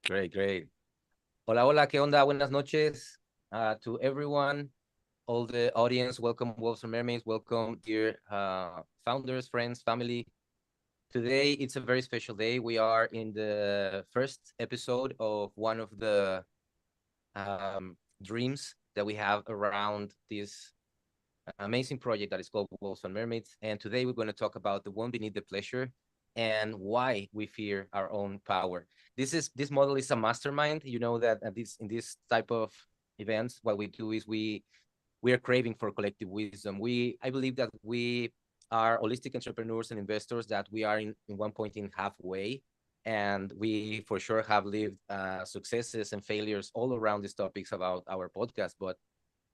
Great, great. Hola, hola, ¿qué onda? Buenas noches to everyone, all the audience. Welcome, Wolves and Mermaids. Welcome, dear founders, friends, family. Today, it's a very special day. We are in the first episode of one of the dreams that we have around this amazing project that is called Wolves and Mermaids. And today, we're going to talk about the one beneath the pleasure and why we fear our own power. This model is a mastermind. You know that in this type of events, what we do is we are craving for collective wisdom. I believe that we are holistic entrepreneurs and investors, that we are in one point in halfway, and we for sure have lived successes and failures all around these topics about our podcast. But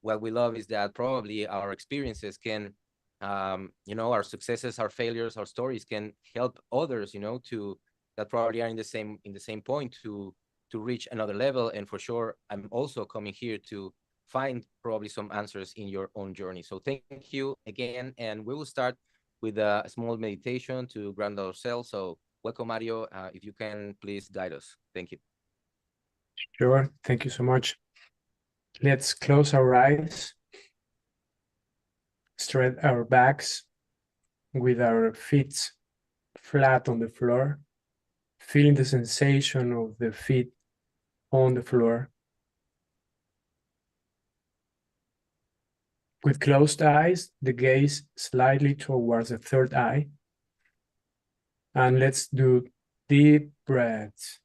what we love is that probably our experiences can our successes, our failures, our stories can help others, to that probably are in the same point to reach another level. And for sure, I'm also coming here to find probably some answers in your own journey. So thank you again, and we will start with a small meditation to ground ourselves. So welcome, Mario. If you can please guide us. Thank you. Sure, thank you so much. Let's close our eyes, straight our backs with our feet flat on the floor, feeling the sensation of the feet on the floor. With closed eyes, the gaze slightly towards the third eye. And let's do deep breaths.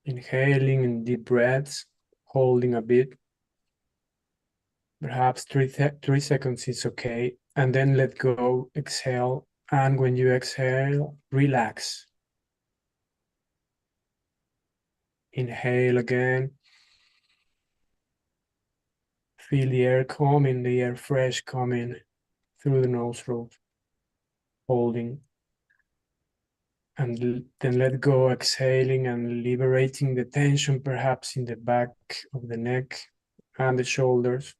Inhaling in deep breaths, holding a bit. Perhaps 3 seconds is okay. And then let go, exhale. And when you exhale, relax. Inhale again. Feel the air coming, the air fresh coming through the nostrils. Holding. And then let go, exhaling and liberating the tension perhaps in the back of the neck and the shoulders.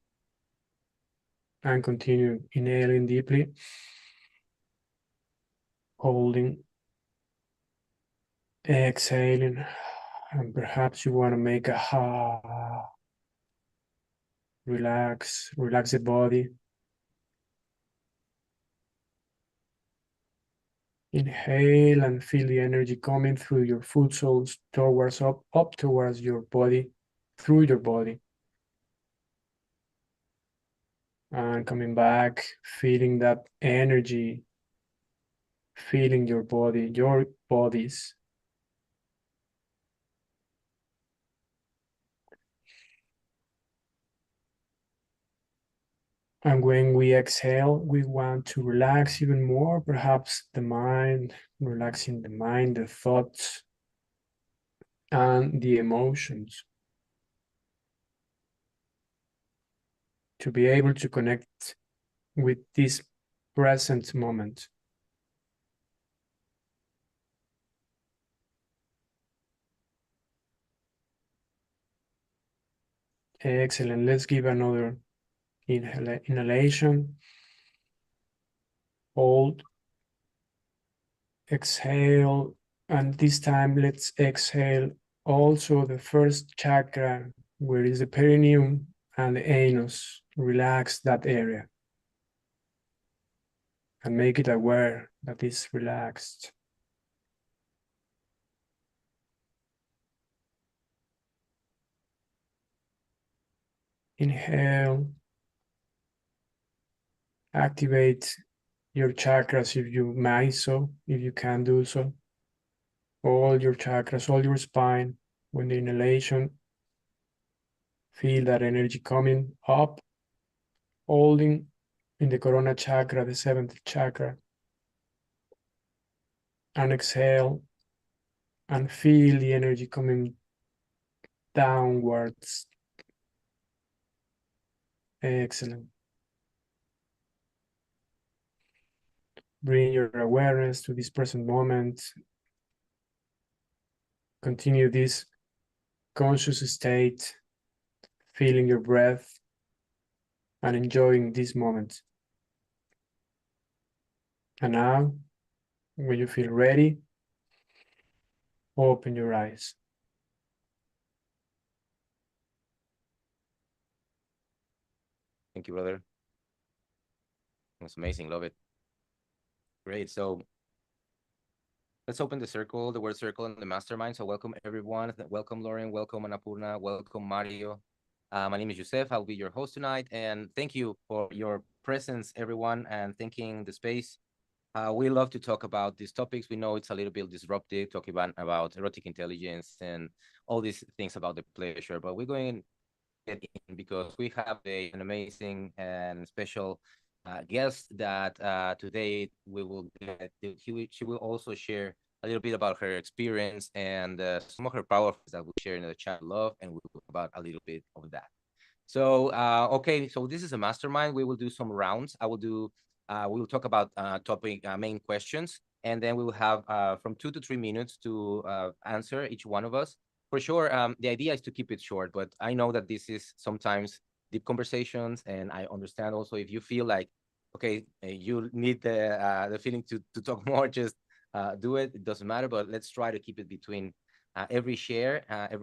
And continue inhaling deeply. Holding. Exhaling. And perhaps you want to make a ha. Relax the body. Inhale and feel the energy coming through your foot soles towards up towards your body, through your body. And coming back, feeling that energy, feeling your body, your bodies. And when we exhale, we want to relax even more, perhaps the mind, relaxing the mind, the thoughts, and the emotions. To be able to connect with this present moment. Excellent. Let's give another inhalation. Hold. Exhale. And this time, let's exhale also the first chakra, where is the perineum and the anus. Relax that area. And make it aware that it's relaxed. Inhale. Activate your chakras if you may so, if you can do so. All your chakras, all your spine. When the inhalation, feel that energy coming up, holding in the corona chakra, the seventh chakra. And exhale and feel the energy coming downwards. Excellent. Bring your awareness to this present moment. Continue this conscious state, feeling your breath and enjoying this moment. And now, When you feel ready, open your eyes. Thank you, brother. That's amazing. Love it. Great. So let's open the circle, the word circle in the mastermind. So welcome everyone. Welcome Lauren. Welcome Annapurna. Welcome Mario. My name is Yusef. I'll be your host tonight. And thank you for your presence, everyone, and thanking the space. We love to talk about these topics. We know it's a little bit disruptive, talking about erotic intelligence and all these things about the pleasure, but we're going get in because we have an amazing and special guest that today we will get. She will also share a little bit about her experience and some of her power that we share in the chat love, and we'll talk about a little bit of that. So, okay, so this is a mastermind. We will do some rounds. We will talk about topic main questions, and then we will have from 2 to 3 minutes to answer each one of us. For sure, the idea is to keep it short, but I know that this is sometimes deep conversations, and I understand also if you feel like, okay, you need the feeling to talk more, just do it. It doesn't matter, but let's try to keep it between every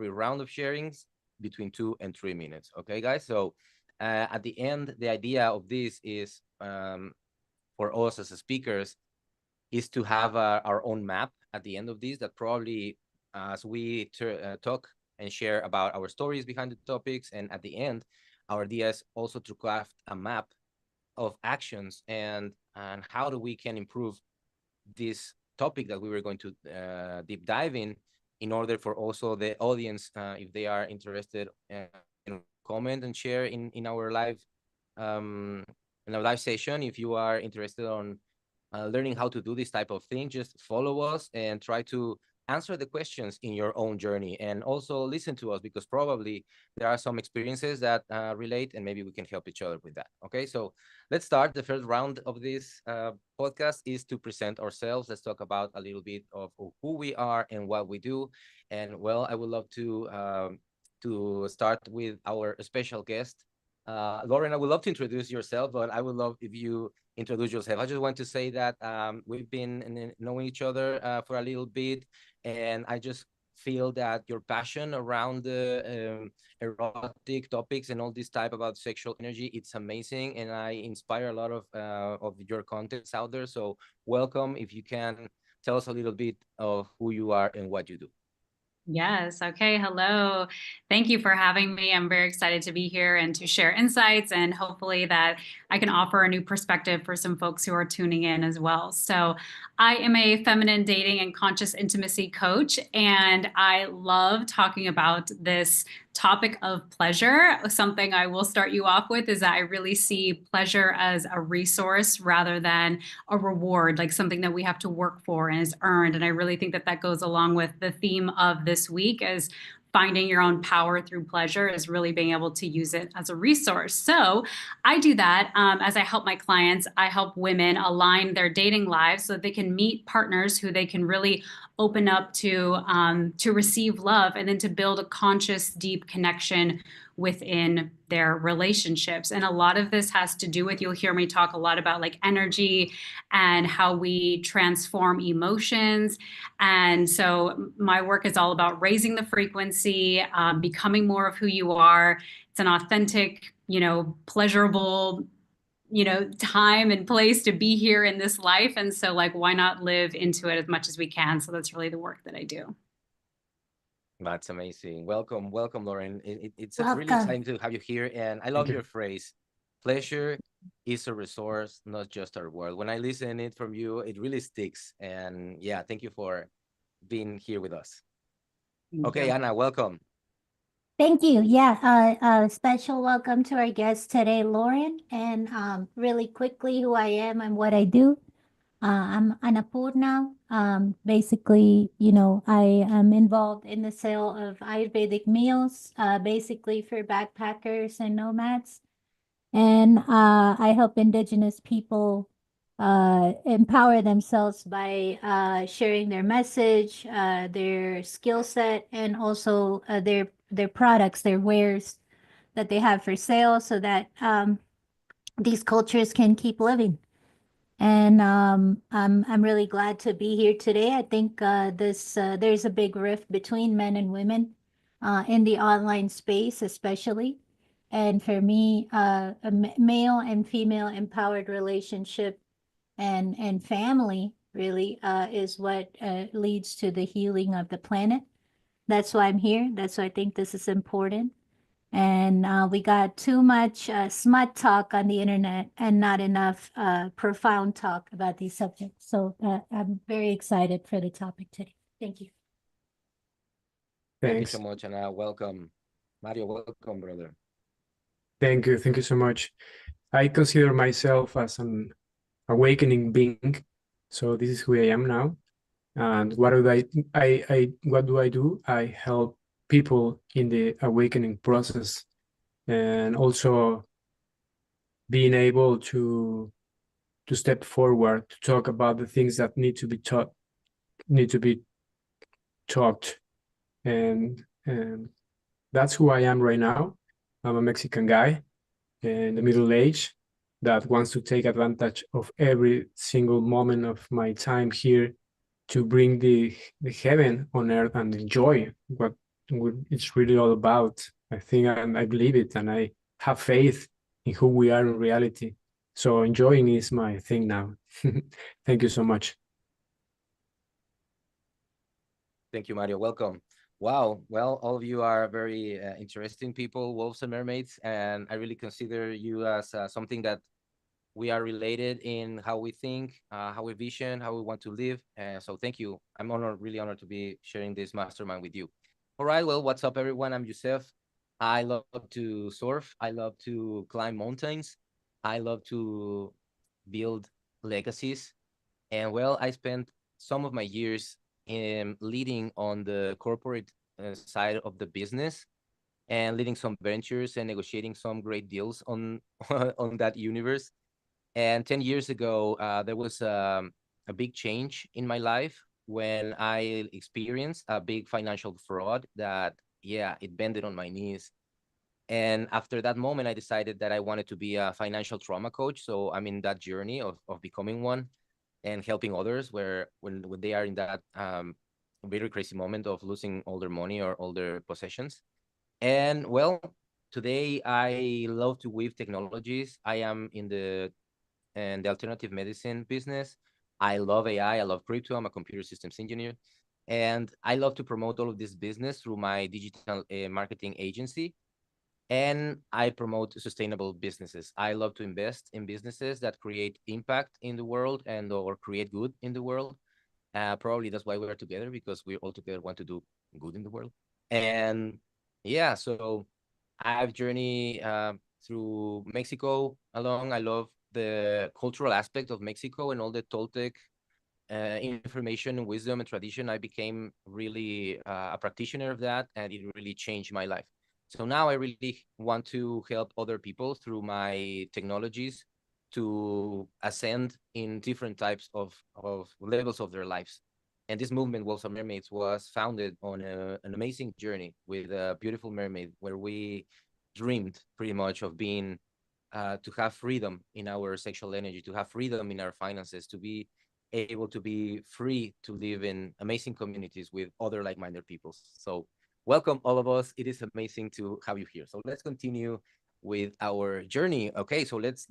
round of sharings between 2 and 3 minutes. Okay, guys. So at the end, the idea of this is for us as speakers is to have our own map at the end of this that probably as we talk and share about our stories behind the topics, and at the end, our idea is also to craft a map of actions and how do we can improve this topic that we were going to deep dive in order for also the audience, if they are interested, comment and share um, in our live session. If you are interested on learning how to do this type of thing, just follow us and try to answer the questions in your own journey, and also listen to us because probably there are some experiences that relate, and maybe we can help each other with that. Okay, so let's start. The first round of this podcast is to present ourselves. Let's talk about a little bit of who we are and what we do. And well, I would love to start with our special guest. Lauren, I would love to introduce yourself, but I would love if you introduce yourself. I just want to say that we've been knowing each other for a little bit, and I just feel that your passion around the erotic topics and all this type about sexual energy, it's amazing, and I inspire a lot of your contents out there. So welcome. If you can tell us a little bit of who you are and what you do. Yes. Okay. Hello. Thank you for having me. I'm very excited to be here and to share insights, and hopefully that I can offer a new perspective for some folks who are tuning in as well. So I am a feminine dating and conscious intimacy coach, and I love talking about this topic of pleasure. Something I will start you off with is that I really see pleasure as a resource rather than a reward, like something that we have to work for and is earned. And I really think that that goes along with the theme of this week, as finding your own power through pleasure is really being able to use it as a resource. So I do that as I help my clients. I help women align their dating lives so they can meet partners who they can really open up to receive love, and then to build a conscious, deep connection within their relationships. And a lot of this has to do with, you'll hear me talk a lot about like energy and how we transform emotions. And so my work is all about raising the frequency, becoming more of who you are. It's an authentic, pleasurable, time and place to be here in this life. And so like, why not live into it as much as we can? So that's really the work that I do. That's amazing. Welcome, Lauren. It's really Welcome. exciting to have you here. And I love you. your phrase, pleasure is a resource, not just a reward. When I listen it from you, it really sticks. And yeah, thank you for being here with us. Okay, Anna, welcome. Thank you. Yeah, special welcome to our guest today, Lauren. And really quickly, who I am and what I do. I'm Annapurna. Basically, I am involved in the sale of Ayurvedic meals, basically for backpackers and nomads. And I help Indigenous people empower themselves by sharing their message, their skill set, and also their products, their wares that they have for sale, so that these cultures can keep living. And I'm really glad to be here today. I think there's a big rift between men and women in the online space, especially. And for me, male and female empowered relationship and family really is what leads to the healing of the planet. That's why I'm here. That's why I think this is important. And we got too much smut talk on the internet and not enough profound talk about these subjects. So I'm very excited for the topic today. Thank you. Thank you so Thanks. much, and welcome. Mario, welcome, brother. Thank you. Thank you so much. I consider myself as an awakening being. So this is who I am now. And what do what do I do? I help people in the awakening process, and also being able to step forward to talk about the things that need to be talked. And that's who I am right now. I'm a Mexican guy in the middle age that wants to take advantage of every single moment of my time here to bring the heaven on earth and enjoy what it's really all about. I think I believe it, and I have faith in who we are in reality. So enjoying is my thing now. Thank you so much. Thank you, Mario. Welcome. Wow. Well, all of you are very interesting people, wolves and mermaids, and I really consider you as something that we are related in how we think, how we vision, how we want to live. So thank you. I'm honored, really honored to be sharing this mastermind with you. All right. Well, what's up, everyone? I'm Yusef. I love to surf. I love to climb mountains. I love to build legacies. And well, I spent some of my years in leading on the corporate side of the business and leading some ventures and negotiating some great deals on on that universe. And 10 years ago, there was a big change in my life when I experienced a big financial fraud that, yeah, it bended on my knees. And after that moment, I decided that I wanted to be a financial trauma coach. So I'm in that journey of becoming one and helping others where when they are in that very crazy moment of losing all their money or all their possessions. And well, today I love to weave technologies. I am in the alternative medicine business. I love AI. I love crypto. I'm a computer systems engineer. And I love to promote all of this business through my digital marketing agency. And I promote sustainable businesses. I love to invest in businesses that create impact in the world and or create good in the world. Probably that's why we're together, because we all together want to do good in the world. And yeah, so I've journeyed through Mexico along. I love the cultural aspect of Mexico and all the Toltec information and wisdom and tradition. I became really a practitioner of that, and it really changed my life. So now I really want to help other people through my technologies to ascend in different types of levels of their lives. And this movement, Wolves and Mermaids, was founded on an amazing journey with a beautiful mermaid where we dreamed pretty much of being to have freedom in our sexual energy, to have freedom in our finances, to be able to be free to live in amazing communities with other like-minded people. So welcome all of us. It is amazing to have you here. So let's continue with our journey. Okay, so let's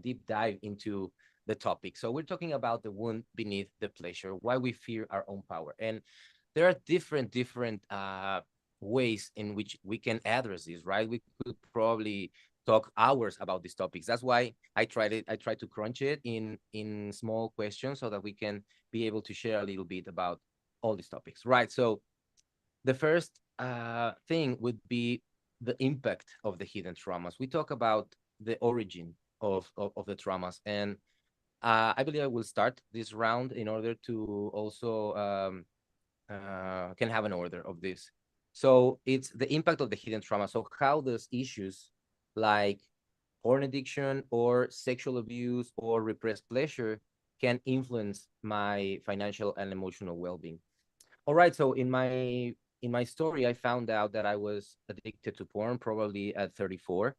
deep dive into the topic. So we're talking about the wound beneath the pleasure, why we fear our own power. And there are different ways in which we can address this, right? We could probably talk hours about these topics. That's why I tried to crunch it in small questions so that we can be able to share a little bit about all these topics, right? So the first thing would be the impact of the hidden traumas. We talk about the origin of the traumas, and I believe I will start this round in order to also can have an order of this. So it's the impact of the hidden trauma. So how does issues like porn addiction or sexual abuse or repressed pleasure can influence my financial and emotional well-being? All right, so in my story, I found out that I was addicted to porn probably at 34.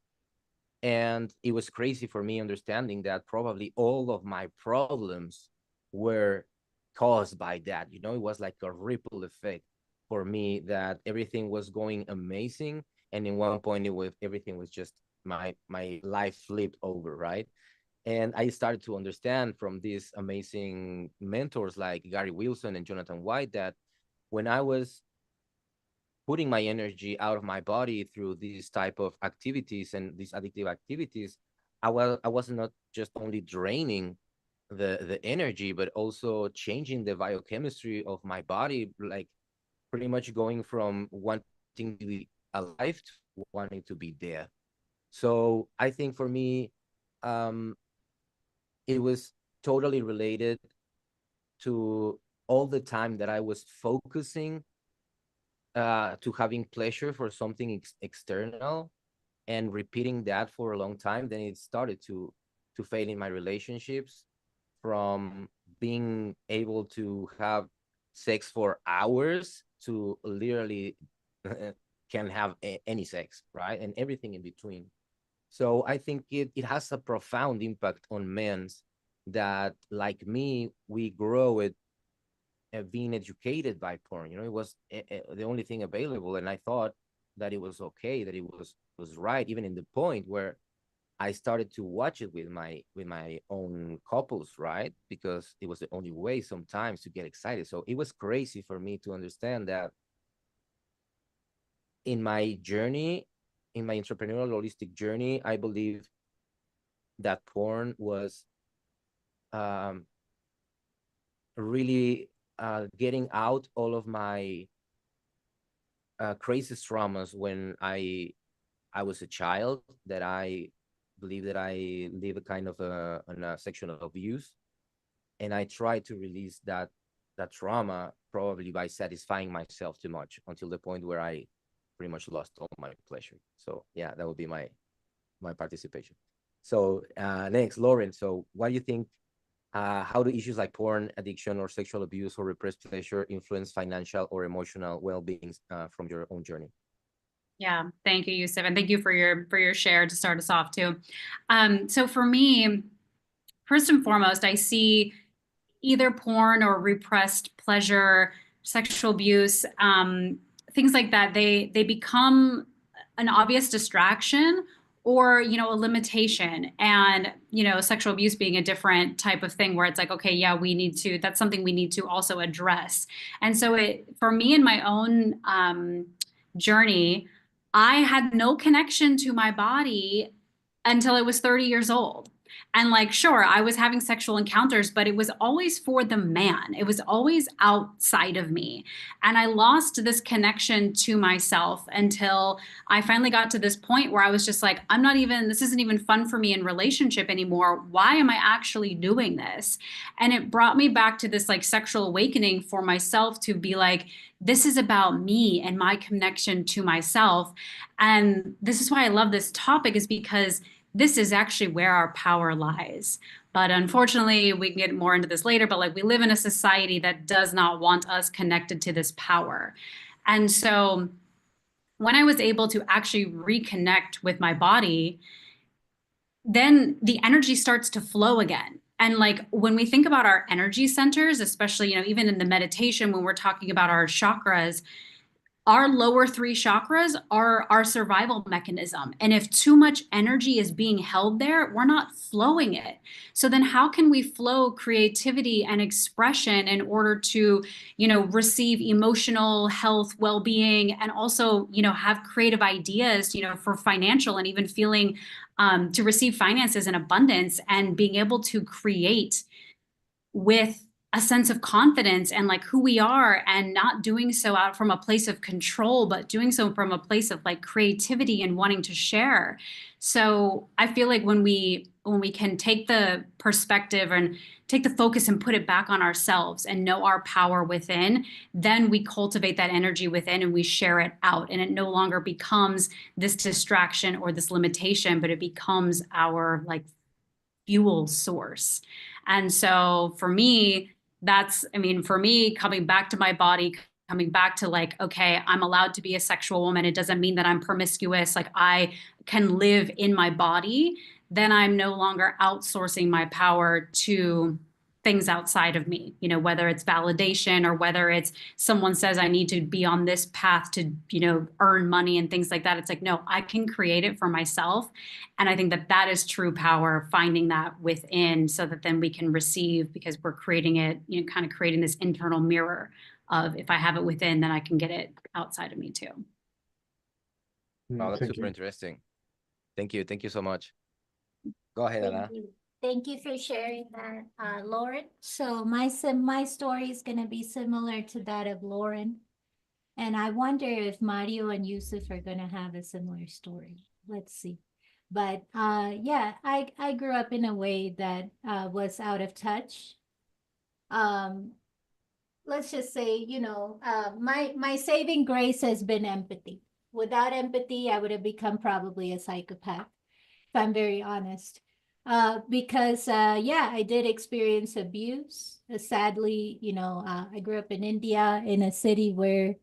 And it was crazy for me understanding that probably all of my problems were caused by that. You know, it was like a ripple effect for me, that everything was going amazing. And in one point, everything was just my life flipped over, right? And I started to understand from these amazing mentors like Gary Wilson and Jonathan White that when I was putting my energy out of my body through these type of activities and these addictive activities, I was not just only draining the energy, but also changing the biochemistry of my body, like pretty much going from wanting to be alive to wanting to be dead. So I think for me, it was totally related to all the time that I was focusing to having pleasure for something external and repeating that for a long time. Then it started to fail in my relationships, from being able to have sex for hours to literally can have any sex, right? And everything in between. So I think it has a profound impact on men that, like me, we grow it being educated by porn. You know, it was the only thing available, and I thought that it was okay, that it was right, even in the point where I started to watch it with my own couples, right? Because it was the only way sometimes to get excited. So it was crazy for me to understand that in my journey, in my entrepreneurial holistic journey, I believe that porn was um, really getting out all of my crazy traumas when I was a child, that I believe that I live a kind of a sexual abuse, and I tried to release that trauma probably by satisfying myself too much until the point where I pretty much lost all my pleasure. So yeah, that would be my participation. So next, Lauren. So what do you think? How do issues like porn addiction or sexual abuse or repressed pleasure influence financial or emotional well-being from your own journey? Yeah, thank you, Yusuf, and thank you for your share to start us off too. So for me, first and foremost, I see either porn or repressed pleasure, sexual abuse, things like that. They become an obvious distraction, or a limitation. And sexual abuse being a different type of thing, where it's like, okay, yeah, that's something we need to also address. And so for me in my own journey, I had no connection to my body until I was 30 years old. And like, sure, I was having sexual encounters, but it was always for the man. It was always outside of me. And I lost this connection to myself until I finally got to this point where I was just like, this isn't even fun for me in relationship anymore. Why am I actually doing this? And it brought me back to this like sexual awakening for myself, to be like, this is about me and my connection to myself. And this is why I love this topic, is because this is actually where our power lies. But unfortunately, we can get more into this later, but like, we live in a society that does not want us connected to this power. And so when I was able to actually reconnect with my body, then the energy starts to flow again. And like, when we think about our energy centers, especially, even in the meditation, when we're talking about our chakras, our lower three chakras are our survival mechanism. And if too much energy is being held there, we're not flowing it. So then how can we flow creativity and expression in order to, receive emotional health, well-being, and also, have creative ideas, for financial and even feeling to receive finances in abundance, and being able to create with a sense of confidence and like who we are, and not doing so out from a place of control, but doing so from a place of like creativity and wanting to share. So I feel like when we can take the perspective and take the focus and put it back on ourselves and know our power within, then we cultivate that energy within and we share it out. And it no longer becomes this distraction or this limitation, but it becomes our like fuel source. And so for me, for me, coming back to my body, coming back to like, okay, I'm allowed to be a sexual woman. It doesn't mean that I'm promiscuous. Like I can live in my body. Then I'm no longer outsourcing my power to things outside of me, you know, whether it's validation or whether it's someone says I need to be on this path to, you know, earn money and things like that. It's like, no, I can create it for myself. And I think that that is true power, finding that within so that then we can receive, because we're creating it, you know, kind of creating this internal mirror of if I have it within, then I can get it outside of me too. Oh, that's Thank super you. interesting. Thank you. Thank you so much. Go ahead, Ana. Thank you. Thank you for sharing that, Lauren. So my story is going to be similar to that of Lauren. And I wonder if Mario and Yusuf are going to have a similar story. Let's see. But yeah, I grew up in a way that was out of touch. Let's just say, you know, my saving grace has been empathy. Without empathy, I would have become probably a psychopath, if I'm very honest. Because yeah, I did experience abuse. Sadly, you know, I grew up in India in a city where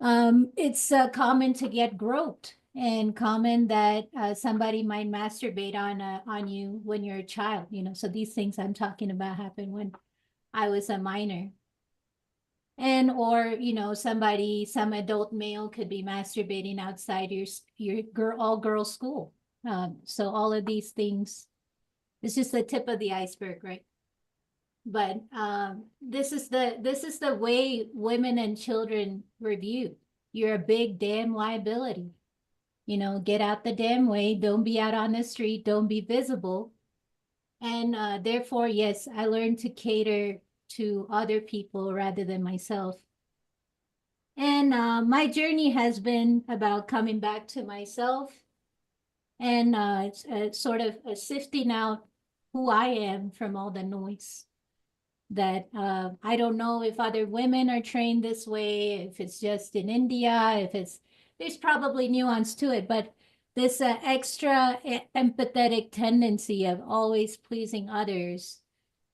it's common to get groped and common that somebody might masturbate on you when you're a child. You know, so these things I'm talking about happened when I was a minor. And or you know some adult male could be masturbating outside your all girl school. So all of these things, it's just the tip of the iceberg, right? But this is the way women and children were viewed. You're a big damn liability. You know, get out the damn way. Don't be out on the street. Don't be visible. And therefore, yes, I learned to cater to other people rather than myself. And my journey has been about coming back to myself and sort of sifting out who I am from all the noise. That I don't know if other women are trained this way, if it's just in India, if it's, there's probably nuance to it, but this extra empathetic tendency of always pleasing others,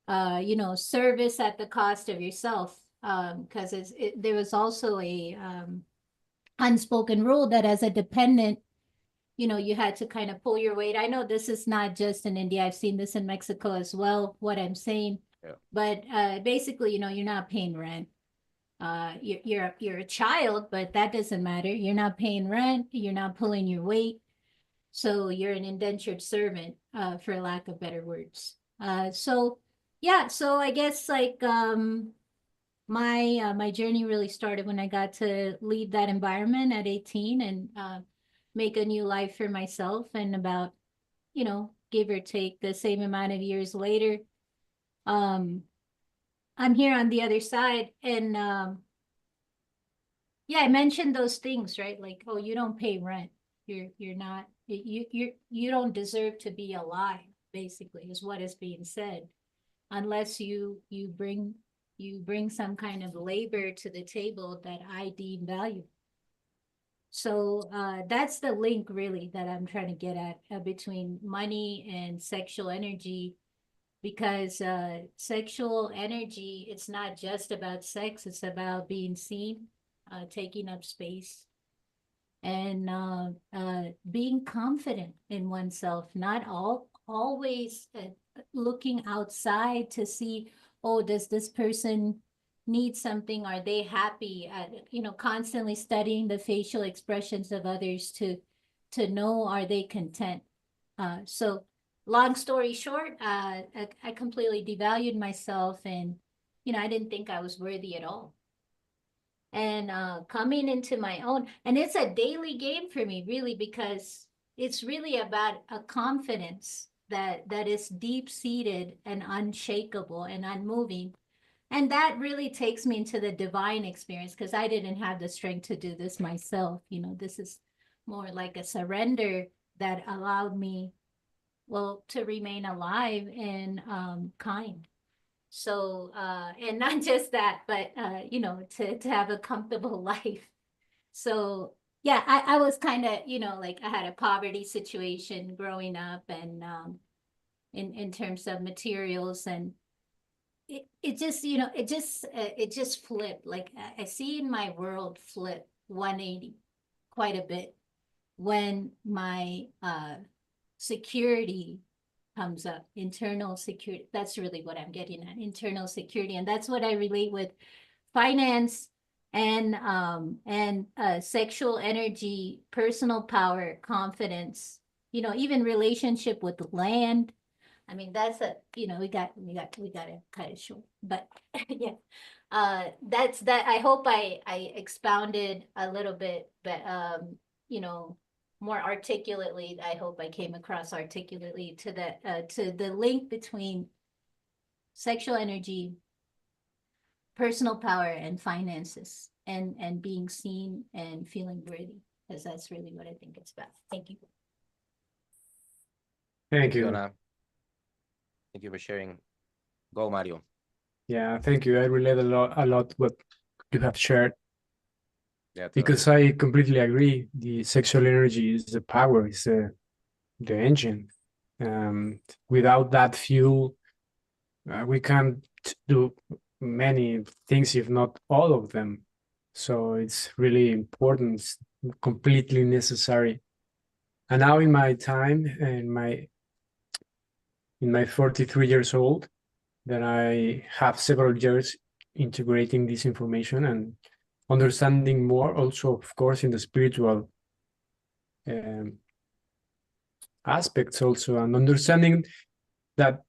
you know, service at the cost of yourself. Because there was also a unspoken rule that as a dependent, you know, you had to kind of pull your weight. I know this is not just in India. I've seen this in Mexico as well, what I'm saying. Yeah. But basically, you know, you're not paying rent. You're a child, but that doesn't matter. You're not paying rent. You're not pulling your weight. So you're an indentured servant, for lack of better words. So yeah, so I guess like my journey really started when I got to leave that environment at 18 and make a new life for myself. And about, you know, give or take the same amount of years later, I'm here on the other side. And yeah, I mentioned those things, right? Like, oh, you don't pay rent. You're not, you don't deserve to be alive, basically, is what is being said, unless you bring some kind of labor to the table that I deem valuable. So that's the link really that I'm trying to get at between money and sexual energy, because sexual energy, it's not just about sex, it's about being seen, taking up space, and being confident in oneself, not always looking outside to see, oh, does this person need something? Are they happy? You know, constantly studying the facial expressions of others to know, are they content? So long story short, I completely devalued myself, and, you know, I didn't think I was worthy at all. And coming into my own, and it's a daily game for me, really, because it's really about a confidence that is deep-seated and unshakable and unmoving. And that really takes me into the divine experience, because I didn't have the strength to do this myself. You know, this is more like a surrender that allowed me, well, to remain alive and kind. So, and not just that, but, you know, to have a comfortable life. So, yeah, I was kind of, you know, like I had a poverty situation growing up, and in terms of materials, and it just, it just flipped. Like I see in my world flip 180 quite a bit when my security comes up, internal security. That's really what I'm getting at, internal security. And that's what I relate with finance and sexual energy, personal power, confidence, even relationship with land. I mean, that's we got to cut it short, but yeah, that's that. I hope I expounded a little bit, but more articulately. I hope I came across articulately to the link between sexual energy, personal power, and finances, and being seen and feeling worthy, because that's really what I think it's about. Thank you. Thank you. Anna. Thank you for sharing. Go, Mario. Yeah, thank you. I relate a lot what you have shared, Yeah, because totally. I completely agree. The sexual energy is the power, is the engine. Without that fuel, we can't do many things, if not all of them. So it's really important, it's completely necessary. And now in my time, in my 43 years old, that I have several years integrating this information and understanding more, also, of course, in the spiritual aspects also, and understanding that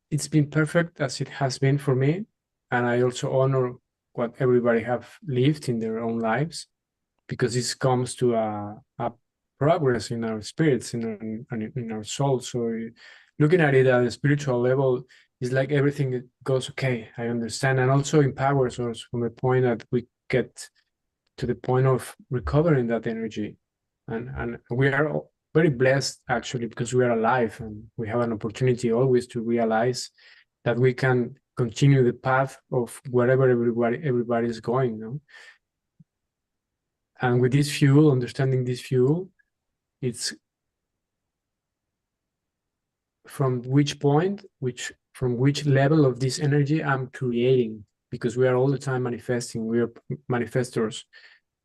it's been perfect as it has been for me. And I also honor what everybody have lived in their own lives, because this comes to a progress in our spirits, in our souls. So looking at it at a spiritual level is like everything goes okay, I understand, and also empowers us from the point that we get to the point of recovering that energy. And we are very blessed, actually, because we are alive and we have an opportunity always to realize that we can continue the path of wherever everybody is going, And with this fuel, understanding this fuel, it's from which point, from which level of this energy I'm creating, because we are all the time manifesting. We are manifestors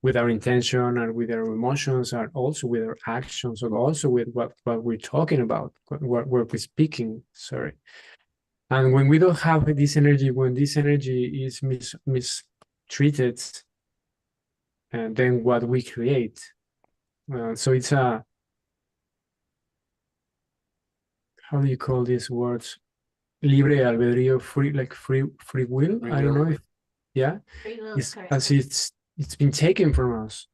with our intention and with our emotions, and also with our actions, and also with what we're talking about, what we're speaking, sorry. And when we don't have this energy, when this energy is mistreated, and then what we create. So it's a, how do you call these words? Libre albedrío, free will. Free I don't will. know if, yeah, Free will, it's correct. as it's been taken from us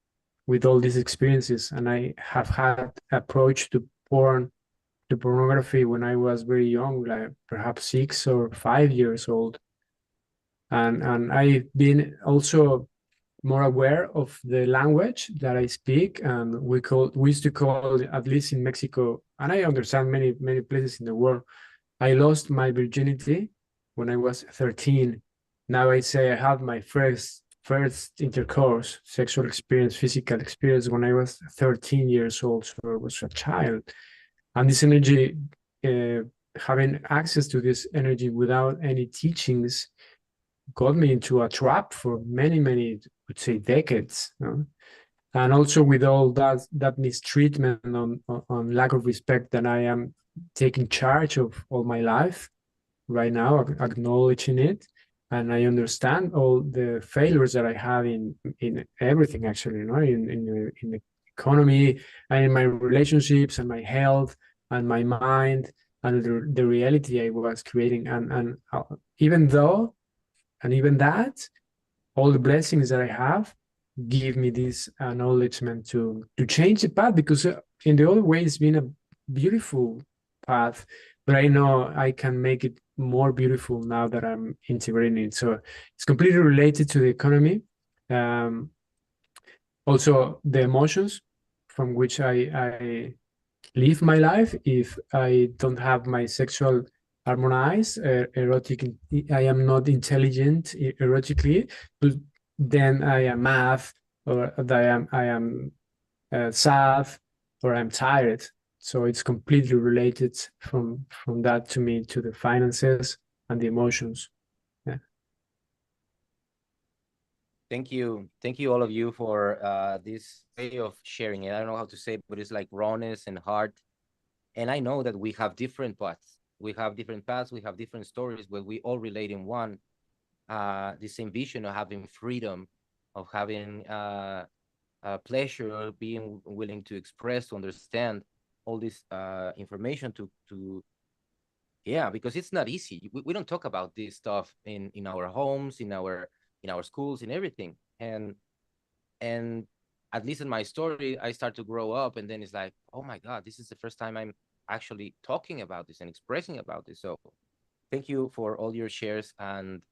with all these experiences. And I have had approach to pornography when I was very young, like perhaps 6 or 5 years old. And I've been also more aware of the language that I speak, and we used to call, at least in Mexico, and I understand many places in the world, I lost my virginity when I was 13. Now I say I had my first intercourse, sexual experience, physical experience when I was 13 years old, so I was a child. And this energy, having access to this energy without any teachings, got me into a trap for many, would say, decades. And also with all that mistreatment on lack of respect, that I am taking charge of all my life right now, acknowledging it. And I understand all the failures that I have in everything, actually, in the economy, and in my relationships, and my health, and my mind, and the reality I was creating. And even that, all the blessings that I have give me this acknowledgement to change the path, because in the other way it's been a beautiful path, but I know I can make it more beautiful now that I'm integrating it. So it's completely related to the economy. Also the emotions from which I live my life. If I don't have my sexual harmonized, erotic, I am not intelligent erotically, but then I am math, or that I am sad, or I'm tired. So it's completely related from that to me, to the finances and the emotions. Thank you. Thank you, all of you, for this way of sharing it. I don't know how to say it, but it's like rawness and heart. And I know that we have different paths. We have different paths. We have different stories, but we all relate in one, the same vision of having freedom, of having pleasure, of being willing to express, to understand all this information yeah, because it's not easy. We don't talk about this stuff in our homes, in our schools, in everything. And at least in my story, I start to grow up, and then it's like, oh my God, this is the first time I'm actually talking about this and expressing about this. So thank you for all your shares, and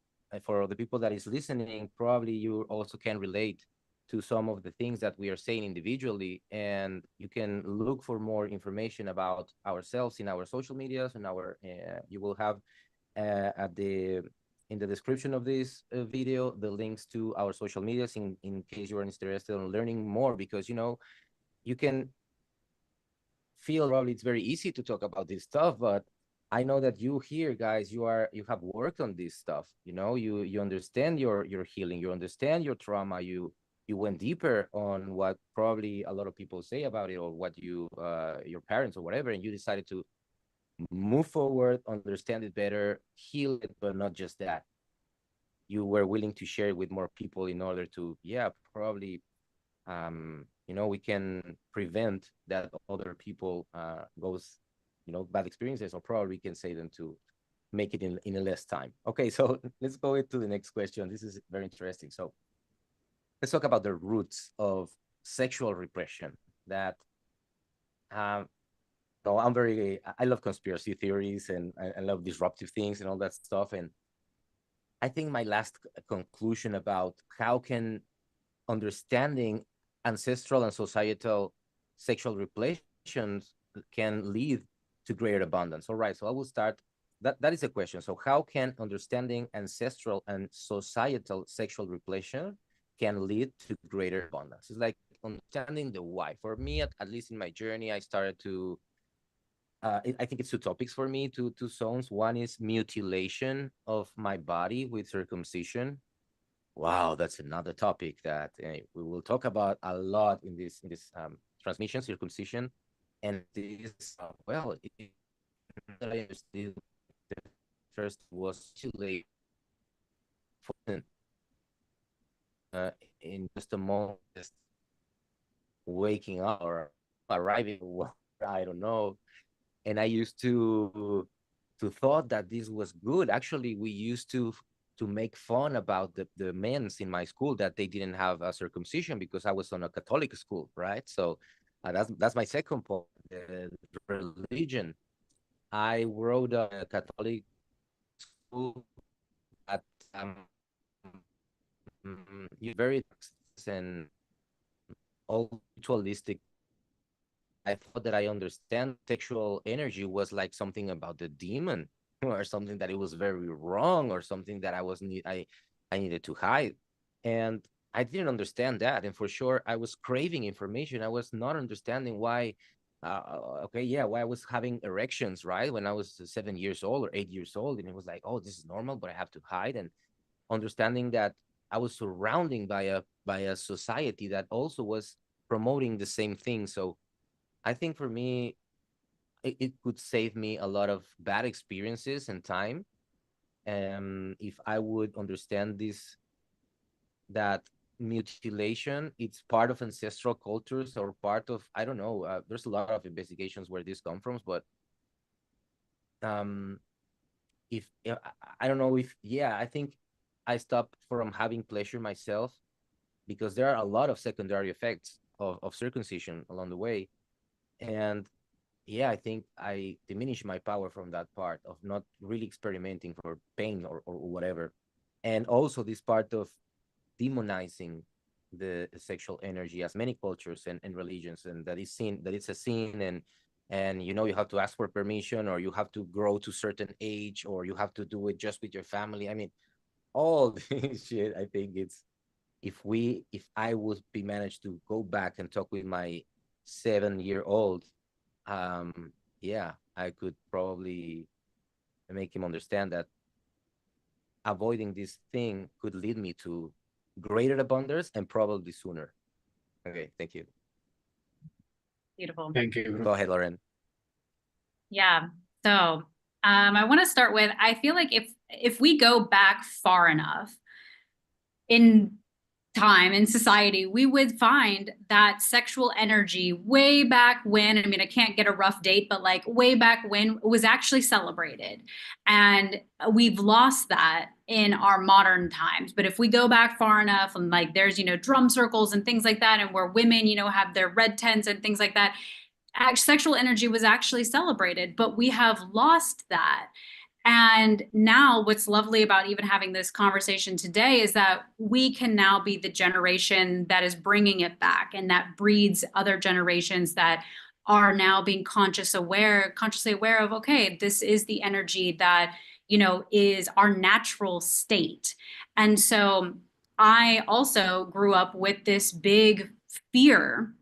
for the people that is listening, probably you also can relate to some of the things that we are saying individually, and you can look for more information about ourselves in our social medias, and you will have at the in the description of this video the links to our social medias in case you are interested in learning more, because you can feel probably it's very easy to talk about this stuff, but I know that you here, guys, you have worked on this stuff. You understand your healing, you understand your trauma, you went deeper on what probably a lot of people say about it, or what your parents or whatever, and you decided to move forward, understand it better, heal it, but not just that. You were willing to share it with more people in order to, yeah, probably we can prevent that other people goes bad experiences, or probably we can say them to make it in a less time. Okay, so let's go into the next question. This is very interesting. So let's talk about the roots of sexual repression. That no, I love conspiracy theories, and I love disruptive things and all that stuff. And I think my last conclusion about how can understanding ancestral and societal sexual repressions can lead to greater abundance. All right, so I will start. That is a question. So how can understanding ancestral and societal sexual repression can lead to greater abundance? It's like understanding the why. For me, at least in my journey, I started to I think it's two topics for me, two zones. One is mutilation of my body with circumcision. Wow, that's another topic that we will talk about a lot in this transmission, circumcision. And this well, that I understood first was mutilate uh, in just a moment, just waking up or arriving. I don't know. And I used to thought that this was good. Actually, we used to make fun about the men's in my school that they didn't have a circumcision because I was on a Catholic school, right? So that's my second point. The religion. I wrote a Catholic school that very and all ritualistic. I thought that I understand sexual energy was like something about the demon, or something that it was very wrong, or something that I needed to hide. And I didn't understand that. And for sure, I was craving information. I was not understanding why, okay, yeah, why I was having erections, right? When I was 7 years old or 8 years old. And it was like, oh, this is normal, but I have to hide. And understanding that I was surrounded by a society that also was promoting the same thing. So I think for me, it could save me a lot of bad experiences and time. If I would understand this, that mutilation, it's part of ancestral cultures, or part of, I don't know, there's a lot of investigations where this comes from, but um, if I don't know if, yeah, I think I stopped from having pleasure myself, because there are a lot of secondary effects of circumcision along the way. And yeah, I think I diminished my power from that part of not really experimenting for pain or whatever. And also this part of demonizing the sexual energy, as many cultures and religions, and that is seen, that it's a sin, and you have to ask for permission, or you have to grow to certain age, or you have to do it just with your family. I mean, all this shit. I think it's, if I would be managed to go back and talk with my 7-year-old, yeah, I could probably make him understand that avoiding this thing could lead me to greater abundance and probably sooner. Okay, thank you. Beautiful. Thank you, Go bro. ahead, Lauren. Yeah. So I want to start with, I feel like if we go back far enough in time in society, we would find that sexual energy way back when, I mean, I can't get a rough date, but like way back when, was actually celebrated. And we've lost that in our modern times. But if we go back far enough, and like there's, you know, drum circles and things like that, and where women, you know, have their red tents and things like that, sexual energy was actually celebrated, but we have lost that. And now what's lovely about even having this conversation today is that we can now be the generation that is bringing it back, and that breeds other generations that are now being consciously aware of, okay, this is the energy that, you know, is our natural state. And so I also grew up with this big fear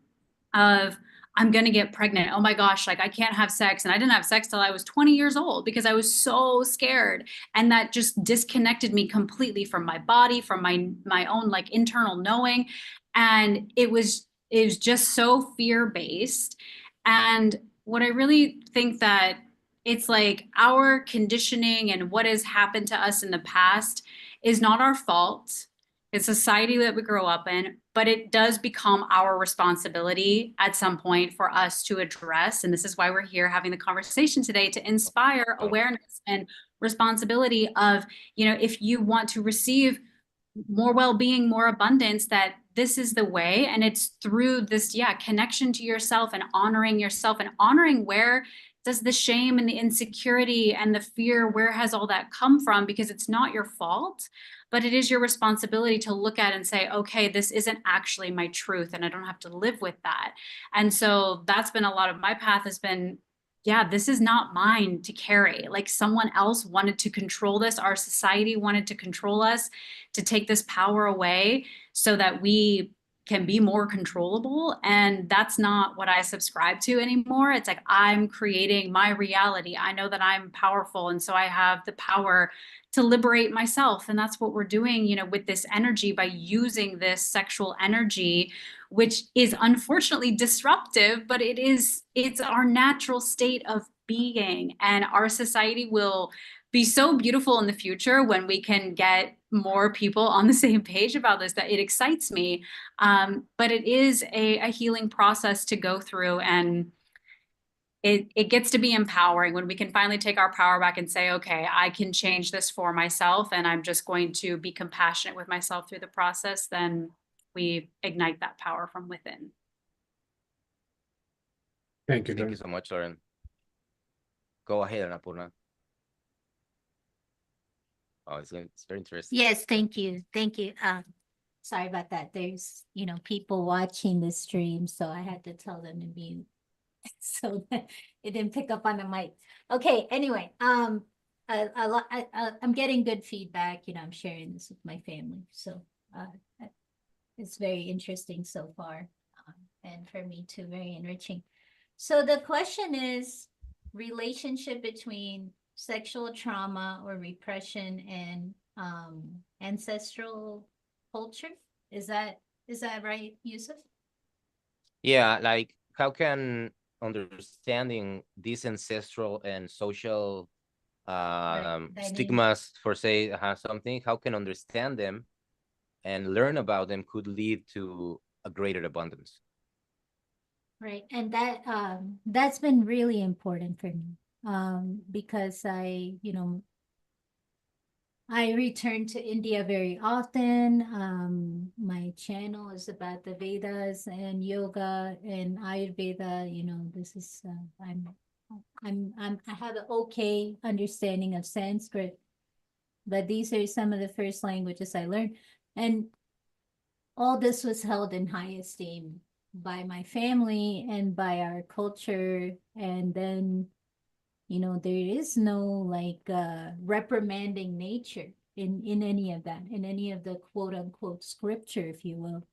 of, I'm going to get pregnant. Oh my gosh, like I can't have sex. And I didn't have sex till I was 20 years old because I was so scared. And that just disconnected me completely from my body, from my own like internal knowing. And it was just so fear-based. And what I really think that it's like our conditioning and what has happened to us in the past is not our fault. It's society that we grow up in, but it does become our responsibility at some point for us to address. And this is why we're here having the conversation today, to inspire awareness and responsibility of, you know, if you want to receive more well-being, more abundance, that this is the way. And it's through this, connection to yourself and honoring where does the shame and the insecurity and the fear, where has all that come from? Because it's not your fault, but it is your responsibility to look at and say, okay, this isn't actually my truth, and I don't have to live with that. And so that's been a lot of my path, has been, this is not mine to carry. Like someone else wanted to control this. Our society wanted to control us, to take this power away so that we can be more controllable. And that's not what I subscribe to anymore. It's like, I'm creating my reality. I know that I'm powerful. And so I have the power to liberate myself. And that's what we're doing, you know, with this energy, by using this sexual energy, which is unfortunately disruptive, but it's our natural state of being. And our society will be so beautiful in the future when we can get more people on the same page about this, that it excites me. But it is a healing process to go through, and it gets to be empowering when we can finally take our power back and say, okay, I can change this for myself, and I'm just going to be compassionate with myself through the process. Then we ignite that power from within. Thank you, Thank Lauren. you so much, Lauren. Go ahead, Annapurna. Oh, it's very interesting. Yes, thank you. Thank you. Sorry about that. There's, you know, people watching the stream, so I had to tell them to mute. So that it didn't pick up on the mic. Okay, anyway, I'm getting good feedback. You know, I'm sharing this with my family, so it's very interesting so far, and for me too, very enriching. So the question is, relationship between sexual trauma or repression and ancestral culture. Is that right, Yusuf? Yeah, like how can understanding these ancestral and social stigmas, for say, something, how can understand them and learn about them could lead to a greater abundance. Right, and that's been really important for me, because I return to India very often. My channel is about the Vedas and yoga and Ayurveda. You know, this is I have an okay understanding of Sanskrit, but these are some of the first languages I learned, and all this was held in high esteem by my family and by our culture. And then, you know, there is no like reprimanding nature in any of that, in any of the quote unquote scripture, if you will,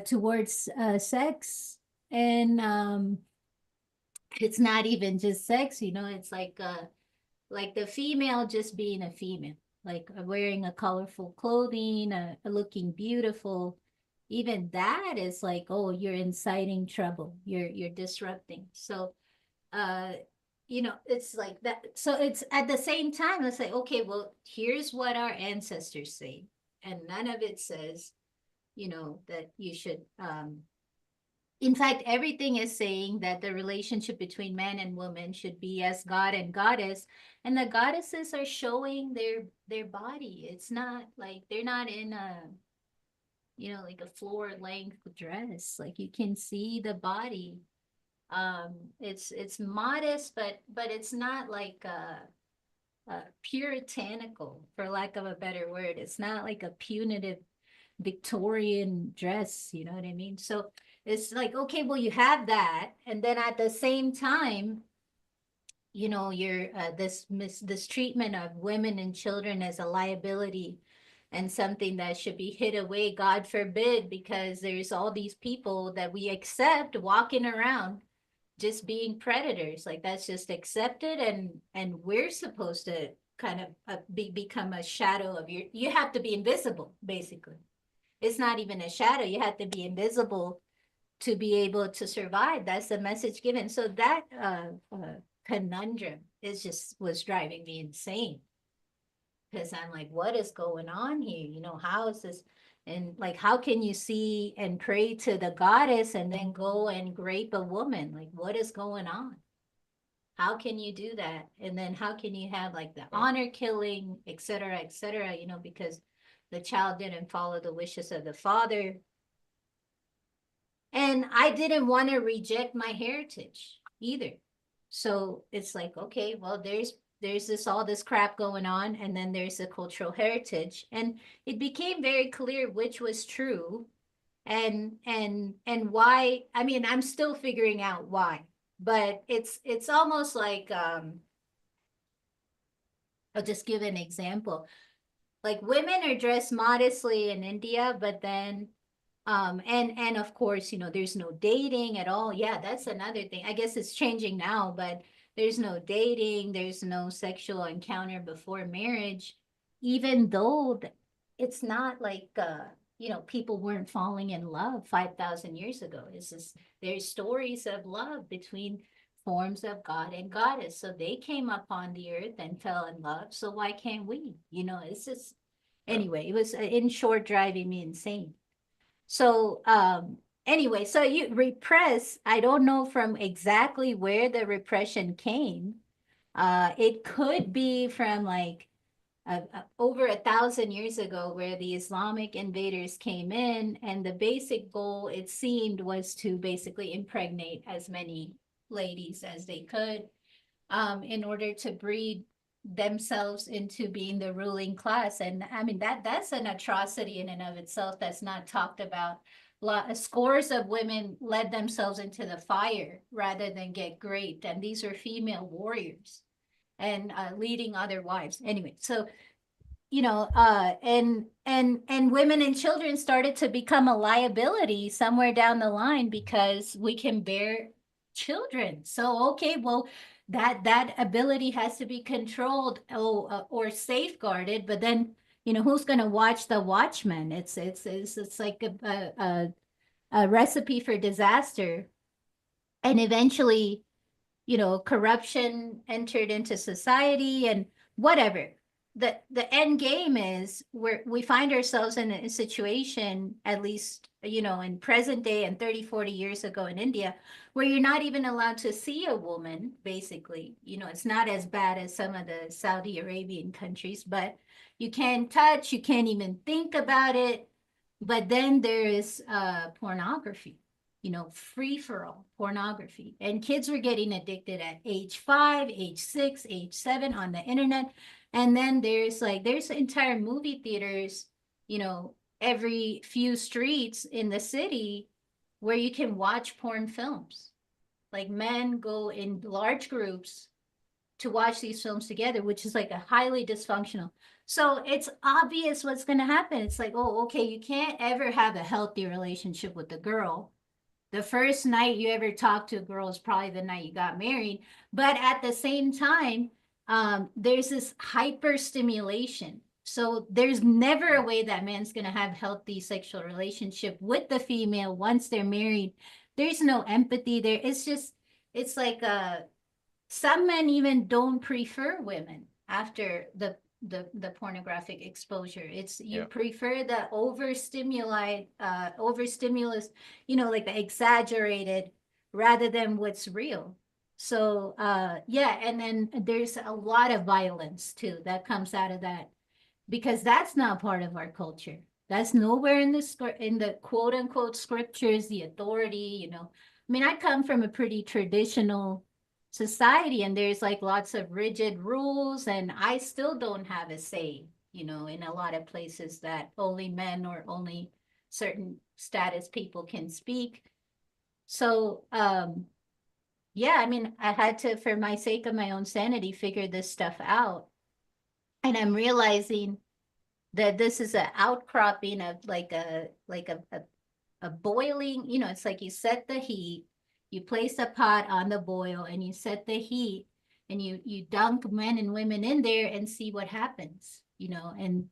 towards sex. And it's not even just sex, you know, it's like the female just being a female. like wearing a colorful clothing, looking beautiful. Even that is like, oh, you're inciting trouble. You're disrupting. So, it's like that. So it's at the same time, it's like, okay, well, here's what our ancestors say, and none of it says, that you should. In fact, everything is saying that the relationship between man and woman should be as God and goddess, and the goddesses are showing their body. It's not like they're not in a like a floor length dress. Like you can see the body. It's modest, but it's not like puritanical, for lack of a better word. It's not like a punitive Victorian dress, you know what I mean? So it's like, okay, well, you have that, and then at the same time, you're this treatment of women and children as a liability and something that should be hid away, God forbid, because there's all these people that we accept walking around just being predators. Like that's just accepted, and we're supposed to kind of become a shadow of you have to be invisible, basically. It's not even a shadow. You have to be invisible to be able to survive. That's the message given. So that conundrum was driving me insane, because I'm like, what is going on here? How is this? And like, how can you see and pray to the goddess and then go and rape a woman? Like, what is going on? How can you do that? And then how can you have like the honor killing, et cetera, because the child didn't follow the wishes of the father. And I didn't want to reject my heritage either. So it's like, okay, well, there's all this crap going on, and then there's the cultural heritage. And it became very clear which was true and why. I mean, I'm still figuring out why, but it's almost like I'll just give an example. Like women are dressed modestly in India, but then and of course, there's no dating at all. Yeah, that's another thing. I guess it's changing now, but there's no dating, there's no sexual encounter before marriage, even though it's not like people weren't falling in love 5,000 years ago. It's just there's stories of love between forms of God and goddess. So they came up on the earth and fell in love. So why can't we? It's just anyway, it was in short driving me insane. So anyway, so you repress, I don't know from exactly where the repression came. It could be from like over 1,000 years ago, where the Islamic invaders came in, and the basic goal, it seemed, was to basically impregnate as many ladies as they could in order to breed themselves into being the ruling class. And I mean, that's an atrocity in and of itself that's not talked about. Scores of women led themselves into the fire rather than get raped, and these are female warriors and leading other wives. Anyway, so and women and children started to become a liability somewhere down the line because we can bear children. So okay, well, that ability has to be controlled or safeguarded. But then who's going to watch the watchmen? It's like a recipe for disaster. And eventually corruption entered into society and whatever. The end game is we find ourselves in a situation, at least in present day and 30-40 years ago in India, where you're not even allowed to see a woman. Basically, it's not as bad as some of the Saudi Arabian countries, but you can't touch, you can't even think about it. But then there is pornography, free for all pornography. And kids were getting addicted at age 5, age 6, age 7 on the internet. And then there's entire movie theaters, every few streets in the city where you can watch porn films. Like men go in large groups to watch these films together, which is like a highly dysfunctional. So it's obvious what's going to happen. It's like, oh, okay, you can't ever have a healthy relationship with a girl. The first night you ever talk to a girl is probably the night you got married. But at the same time, there's this hyper stimulation. So there's never a way that man's going to have healthy sexual relationship with the female once they're married. There's no empathy there. It's just, it's like some men even don't prefer women after the pornographic exposure. It's you prefer the overstimulus, like the exaggerated rather than what's real. So yeah, and then there's a lot of violence too that comes out of that, because that's not part of our culture. That's nowhere in the quote unquote scriptures, the authority, I mean, I come from a pretty traditional society, and there's like lots of rigid rules, and I still don't have a say, in a lot of places that only men or only certain status people can speak. So, yeah, I mean, I had to, for my sake of my own sanity, figure this stuff out. And I'm realizing that this is an outcropping of like a boiling, it's like you set the heat, you place a pot on the boil, and you set the heat, and you dunk men and women in there and see what happens, and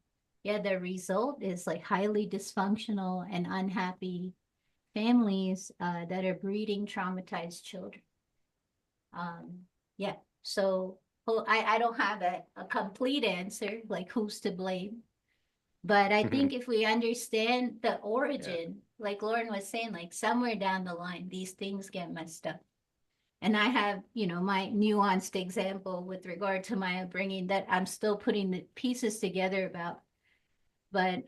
yeah, the result is like highly dysfunctional and unhappy families that are breeding traumatized children. Yeah, so I don't have a complete answer, like who's to blame. But I think if we understand the origin, like Lauren was saying, like somewhere down the line, these things get messed up. And I have, my nuanced example with regard to my upbringing that I'm still putting the pieces together about. But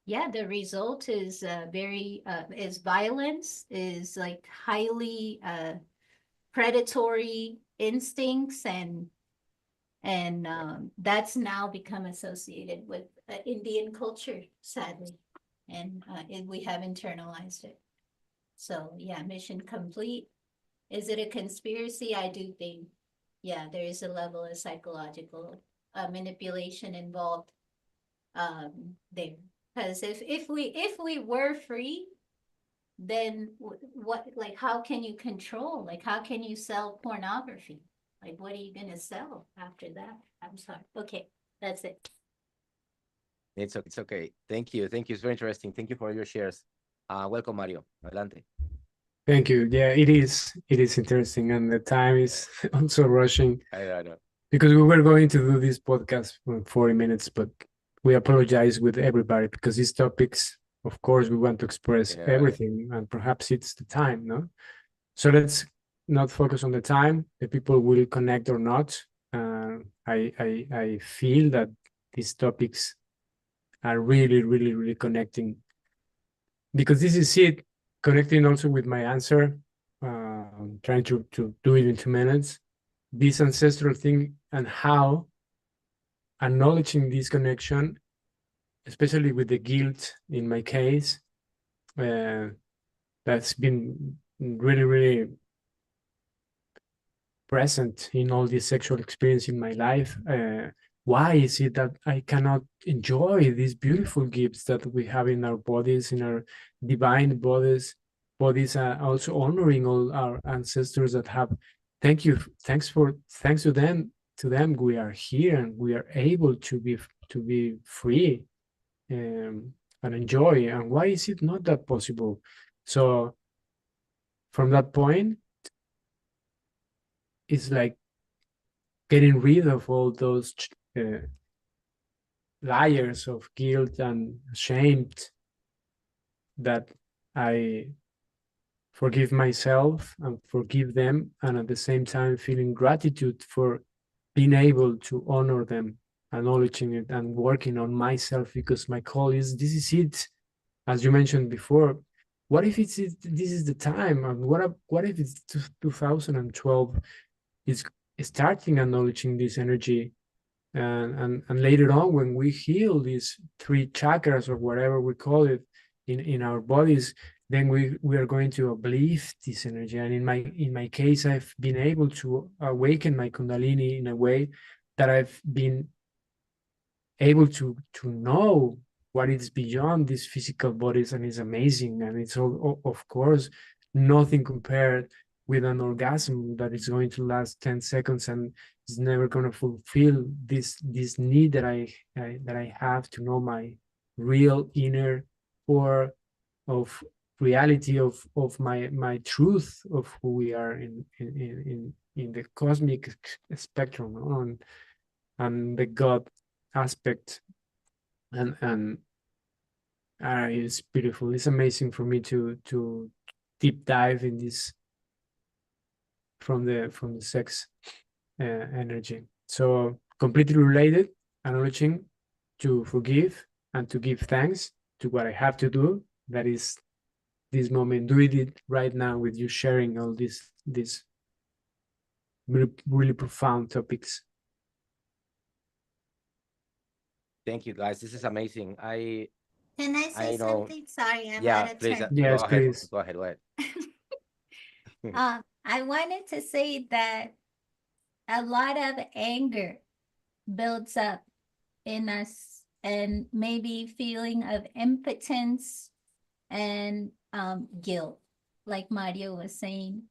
yeah, the result is is violence, is like highly predatory instincts, and that's now become associated with Indian culture, sadly, and we have internalized it. So yeah, mission complete. Is it a conspiracy? I do think, yeah, there is a level of psychological manipulation involved there. Because if we were free, then what, like, how can you control? Like, how can you sell pornography? Like, what are you going to sell after that? I'm sorry. Okay, that's it. It's okay. Thank you. Thank you. It's very interesting. Thank you for your shares. Welcome, Mario. Adelante. Thank you. Yeah, it is interesting, and the time is also rushing. I know. Because we were going to do this podcast for 40 minutes, but we apologize with everybody because these topics, of course, we want to express everything, and perhaps it's the time, no? So let's not focus on the time. The people will connect or not. I feel that these topics are really, really, really connecting, because this is it, connecting also with my answer, trying to do it in 2 minutes, this ancestral thing, and how acknowledging this connection, especially with the guilt in my case, that's been really, really present in all this sexual experience in my life. Why is it that I cannot enjoy these beautiful gifts that we have in our bodies, in our divine bodies, also honoring all our ancestors that have, thanks to them, we are here and we are able to be free and enjoy. And why is it not that possible? So from that point, it's like getting rid of all those layers of guilt and shame, that I forgive myself and forgive them, and at the same time feeling gratitude for being able to honor them, acknowledging it and working on myself, because my call is, this is it, as you mentioned before. What if this is the time? And what if it's 2012 is starting acknowledging this energy, and later on, when we heal these 3 chakras or whatever we call it in our bodies, then we are going to uplift this energy. And in my case, I've been able to awaken my Kundalini in a way that I've been able to know what is beyond these physical bodies, and it's amazing. And it's all, of course, nothing compared with an orgasm that is going to last 10 seconds and is never going to fulfill this need that I have to know my real inner core of reality of my truth of who we are in the cosmic spectrum on and the God aspect, and it's beautiful. It's amazing for me to deep dive in this from the sex energy. So completely related, acknowledging to forgive and to give thanks to what I have to do. That is this moment, doing it right now with you, sharing all these really profound topics. Thank you, guys. This is amazing. Can I say know. something? Sorry, I'm Yeah, out of please. turn. Yes, Go ahead. please. Go ahead. Go ahead. I wanted to say that a lot of anger builds up in us, and maybe feeling of impotence and guilt, like Mario was saying.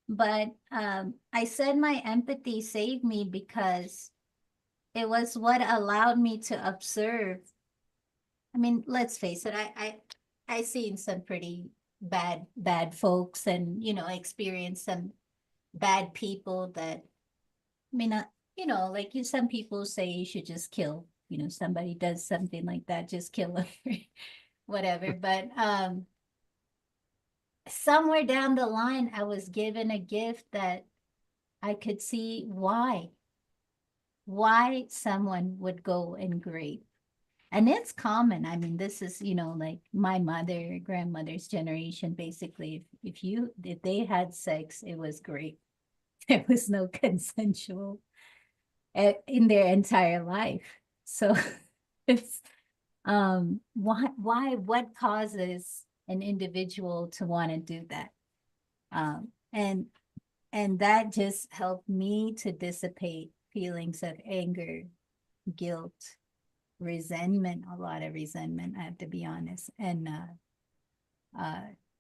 But I said my empathy saved me because it was what allowed me to observe. I mean, let's face it, I seen some pretty bad folks, and experienced some bad people that, I mean, like some people say you should just kill, somebody does something like that, just kill them, whatever. But somewhere down the line, I was given a gift that I could see why someone would go and grape. And it's common. I mean, this is, like my mother, grandmother's generation, basically, if they had sex, it was great. There was no consensual in their entire life. So it's what causes an individual to want to do that? And that just helped me to dissipate feelings of anger, guilt, resentment, a lot of resentment, I have to be honest, and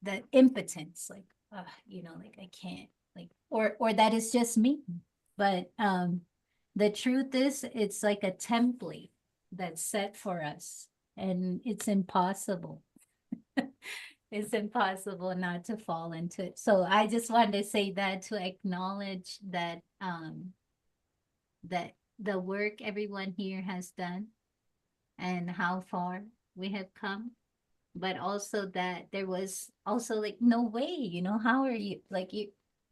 the impotence, like like I can't, like, or that is just me. But the truth is, it's like a template that's set for us, and it's impossible. It's impossible not to fall into it. So I just wanted to say that, to acknowledge that that the work everyone here has done and how far we have come, but also that there was also like no way, how are you, like,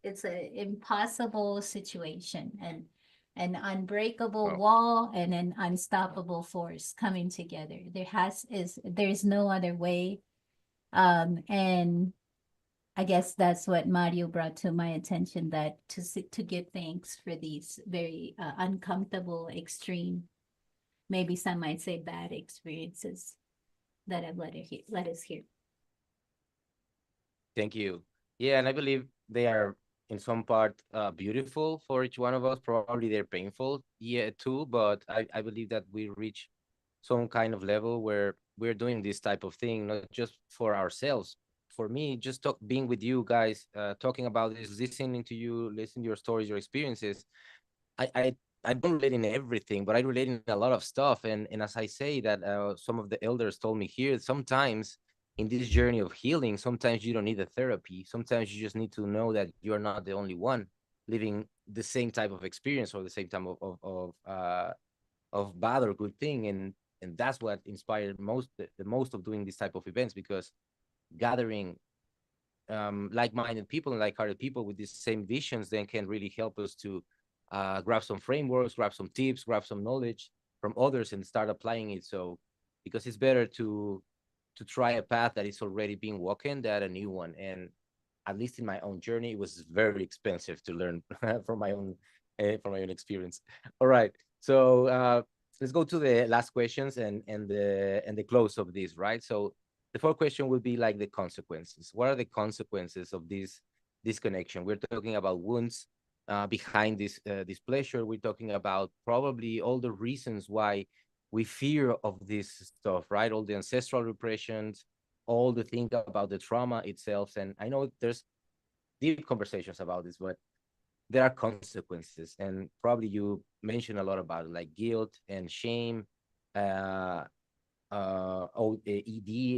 it's an impossible situation, and an unbreakable Wow. wall and an unstoppable force coming together. There's no other way. And I guess that's what Mario brought to my attention, that to give thanks for these very uncomfortable, extreme, maybe some might say bad experiences that have let us here. Thank you. Yeah, and I believe they are in some part beautiful for each one of us. Probably they're painful, yeah, too. But I believe that we reach some kind of level where we're doing this type of thing, not just for ourselves. For me, just being with you guys, talking about this, listening to you, listening to your stories, your experiences. I I I don't relate in everything, but I relate in a lot of stuff. And as I say that, some of the elders told me here, sometimes in this journey of healing, sometimes you don't need a therapy. Sometimes you just need to know that you are not the only one living the same type of experience or the same type of bad or good thing. And that's what inspired the most of doing this type of events, because gathering like-minded people and like-hearted people with these same visions then can really help us to grab some frameworks, grab some tips, grab some knowledge from others and start applying it. So because it's better to try a path that is already being walking than a new one. And at least in my own journey, it was very expensive to learn from my own experience. All right, so let's go to the last questions and the close of this, right? So the fourth question would be like the consequences. What are the consequences of this disconnection? We're talking about wounds behind this displeasure. We're talking about probably all the reasons why we fear of this stuff, right? All the ancestral repressions, all the thing about the trauma itself. And I know there's deep conversations about this, but there are consequences, and probably you mentioned a lot about it, like guilt and shame, ED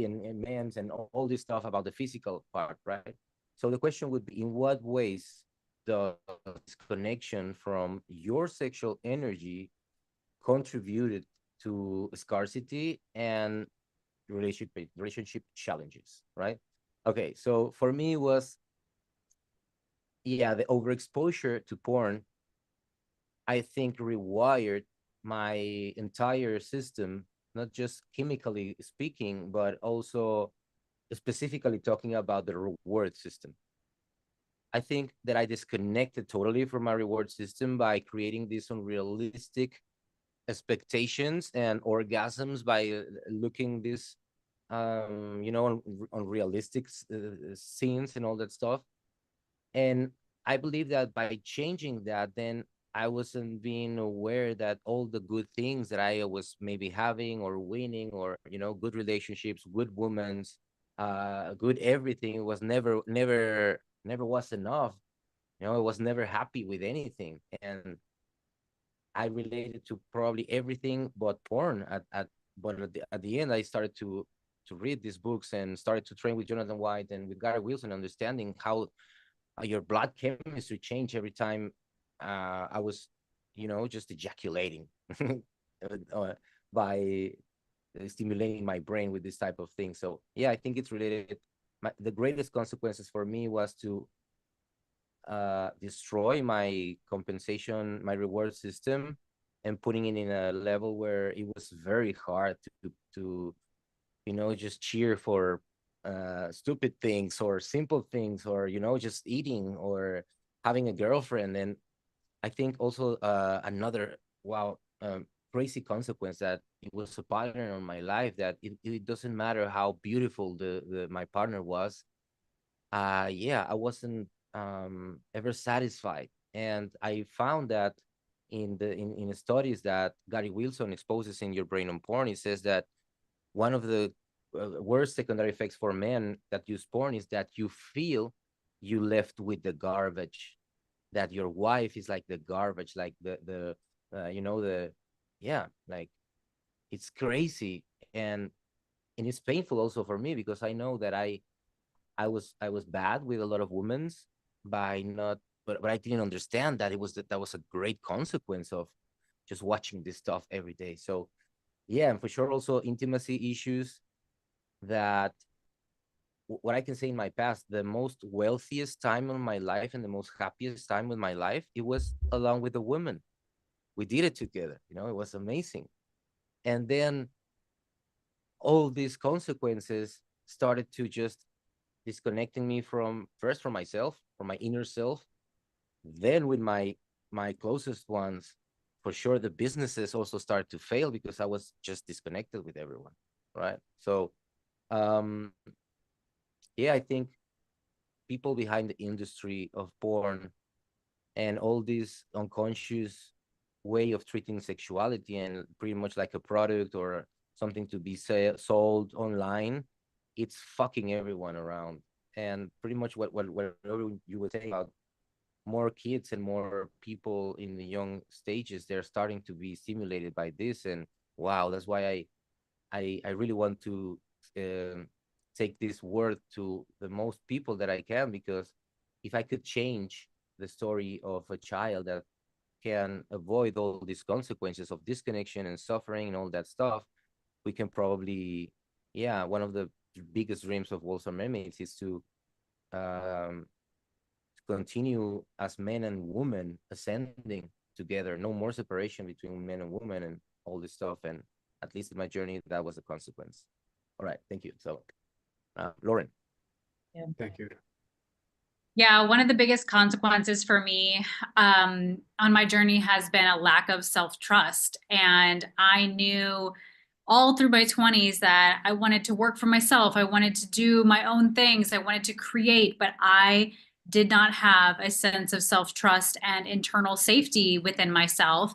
and mens and all this stuff about the physical part, right? So the question would be, in what ways does connection from your sexual energy contributed to scarcity and relationship challenges, right? Okay, so for me it was, yeah, the overexposure to porn, I think, rewired my entire system, not just chemically speaking, but also specifically talking about the reward system. I think that I disconnected totally from my reward system by creating these unrealistic expectations and orgasms by looking this on realistic scenes and all that stuff. And I believe that by changing that, then I wasn't being aware that all the good things that I was maybe having or winning, or good relationships, good women's, good everything, was never was enough. I was never happy with anything, and I related to probably everything but porn. But at the end, I started to read these books and started to train with Jonathan White and with Gary Wilson, understanding how your blood chemistry changed every time I was, just ejaculating by stimulating my brain with this type of thing. So yeah, I think it's related. The greatest consequences for me was to destroy my compensation, my reward system, and putting it in a level where it was very hard to just cheer for stupid things or simple things, or just eating or having a girlfriend. And I think also another crazy consequence, that it was a pattern on my life, that it doesn't matter how beautiful my partner was. Yeah, I wasn't ever satisfied. And I found that in studies that Gary Wilson exposes in Your Brain on Porn, he says that one of the worst secondary effects for men that use porn is that you feel you left with the garbage, that your wife is like the garbage, like the yeah, like, it's crazy. And it's painful also for me, because I know that I was bad with a lot of women's by not, but I didn't understand that that was a great consequence of just watching this stuff every day. So yeah, and for sure also intimacy issues, that what I can say, in my past, the most wealthiest time of my life and the most happiest time with my life, it was along with a woman. We did it together, it was amazing. And then all these consequences started to just disconnecting me from myself, from my inner self, then with my closest ones. For sure the businesses also started to fail because I was just disconnected with everyone, right? So um yeah, I think people behind the industry of porn and all this unconscious way of treating sexuality and pretty much like a product or something to be sold online, it's fucking everyone around. And pretty much whatever you would say about more kids and more people in the young stages, they're starting to be stimulated by this. And wow, that's why I really want to take this word to the most people that I can, because if I could change the story of a child that can avoid all these consequences of disconnection and suffering and all that stuff, we can probably, yeah, one of the biggest dreams of Wolves and Mermaids is to continue as men and women ascending together, no more separation between men and women and all this stuff. And at least in my journey, that was a consequence. All right, thank you. So Lauren. Yeah. Thank you. Yeah, one of the biggest consequences for me on my journey has been a lack of self-trust. And I knew all through my 20s that I wanted to work for myself. I wanted to do my own things. I wanted to create, but I did not have a sense of self-trust and internal safety within myself.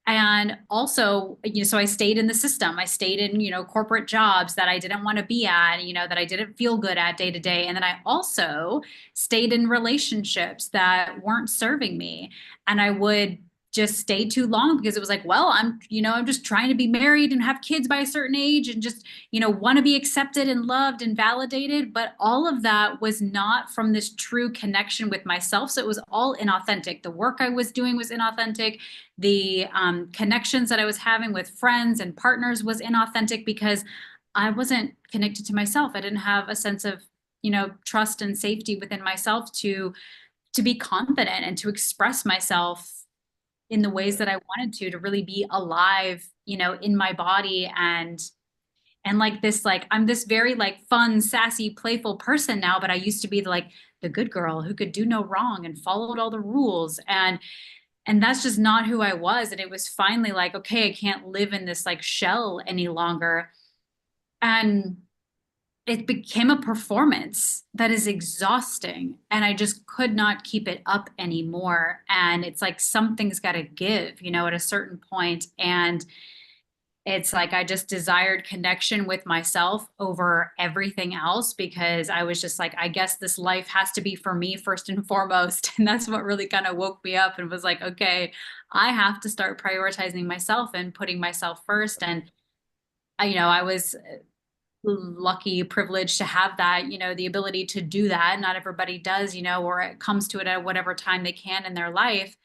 And also, so I stayed in the system. I stayed in, corporate jobs that I didn't want to be at, that I didn't feel good at day to day. And then I also stayed in relationships that weren't serving me. And I would just stay too long because it was like, well, I'm just trying to be married and have kids by a certain age and just, want to be accepted and loved and validated. But all of that was not from this true connection with myself. So it was all inauthentic. The work I was doing was inauthentic. The connections that I was having with friends and partners was inauthentic because I wasn't connected to myself. I didn't have a sense of, trust and safety within myself to be confident and to express myself in the ways that I wanted to really be alive, in my body and like this, like, I'm this very like fun, sassy, playful person now, but I used to be the good girl who could do no wrong and followed all the rules. And that's just not who I was. And it was finally like, okay, I can't live in this like shell any longer. And it became a performance that is exhausting. And I just could not keep it up anymore. And it's like something's got to give, at a certain point. And it's like I just desired connection with myself over everything else because I was just like, I guess this life has to be for me first and foremost. And that's what really kind of woke me up and was like, okay, I have to start prioritizing myself and putting myself first. And I was lucky, privileged to have that, the ability to do that. Not everybody does, or it comes to it at whatever time they can in their life.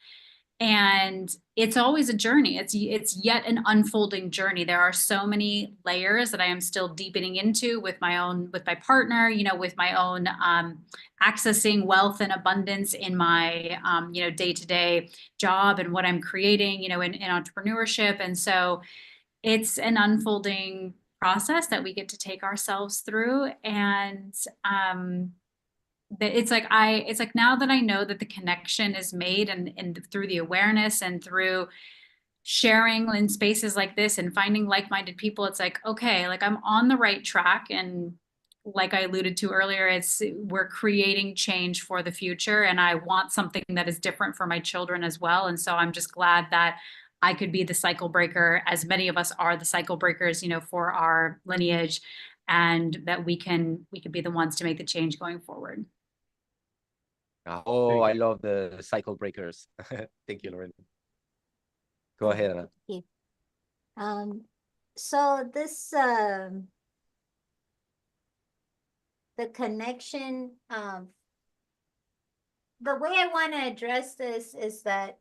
And it's always a journey. It's yet an unfolding journey. There are so many layers that I am still deepening into with my partner, with my own accessing wealth and abundance in my, day-to-day job and what I'm creating, in entrepreneurship. And so it's an unfolding process that we get to take ourselves through. And it's like now that I know that the connection is made and through the awareness and through sharing in spaces like this and finding like-minded people, it's like, okay, like I'm on the right track. And like I alluded to earlier, we're creating change for the future. And I want something that is different for my children as well. And so I'm just glad that I could be the cycle breaker, as many of us are the cycle breakers, for our lineage, and that we can be the ones to make the change going forward. Oh, I love the cycle breakers. Thank you, Lauren. Go ahead, Anna. Thank you. So this the connection, the way I want to address this is that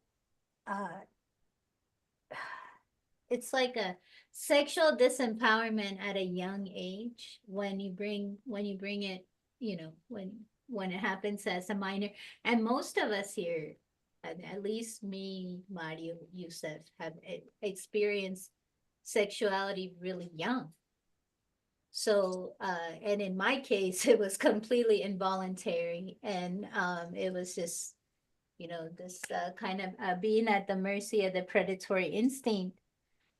it's like a sexual disempowerment at a young age when you bring it, when it happens as a minor. And most of us here, at least me, Mario, Yusef, have experienced sexuality really young. So, and in my case, it was completely involuntary. And it was just, this kind of being at the mercy of the predatory instinct.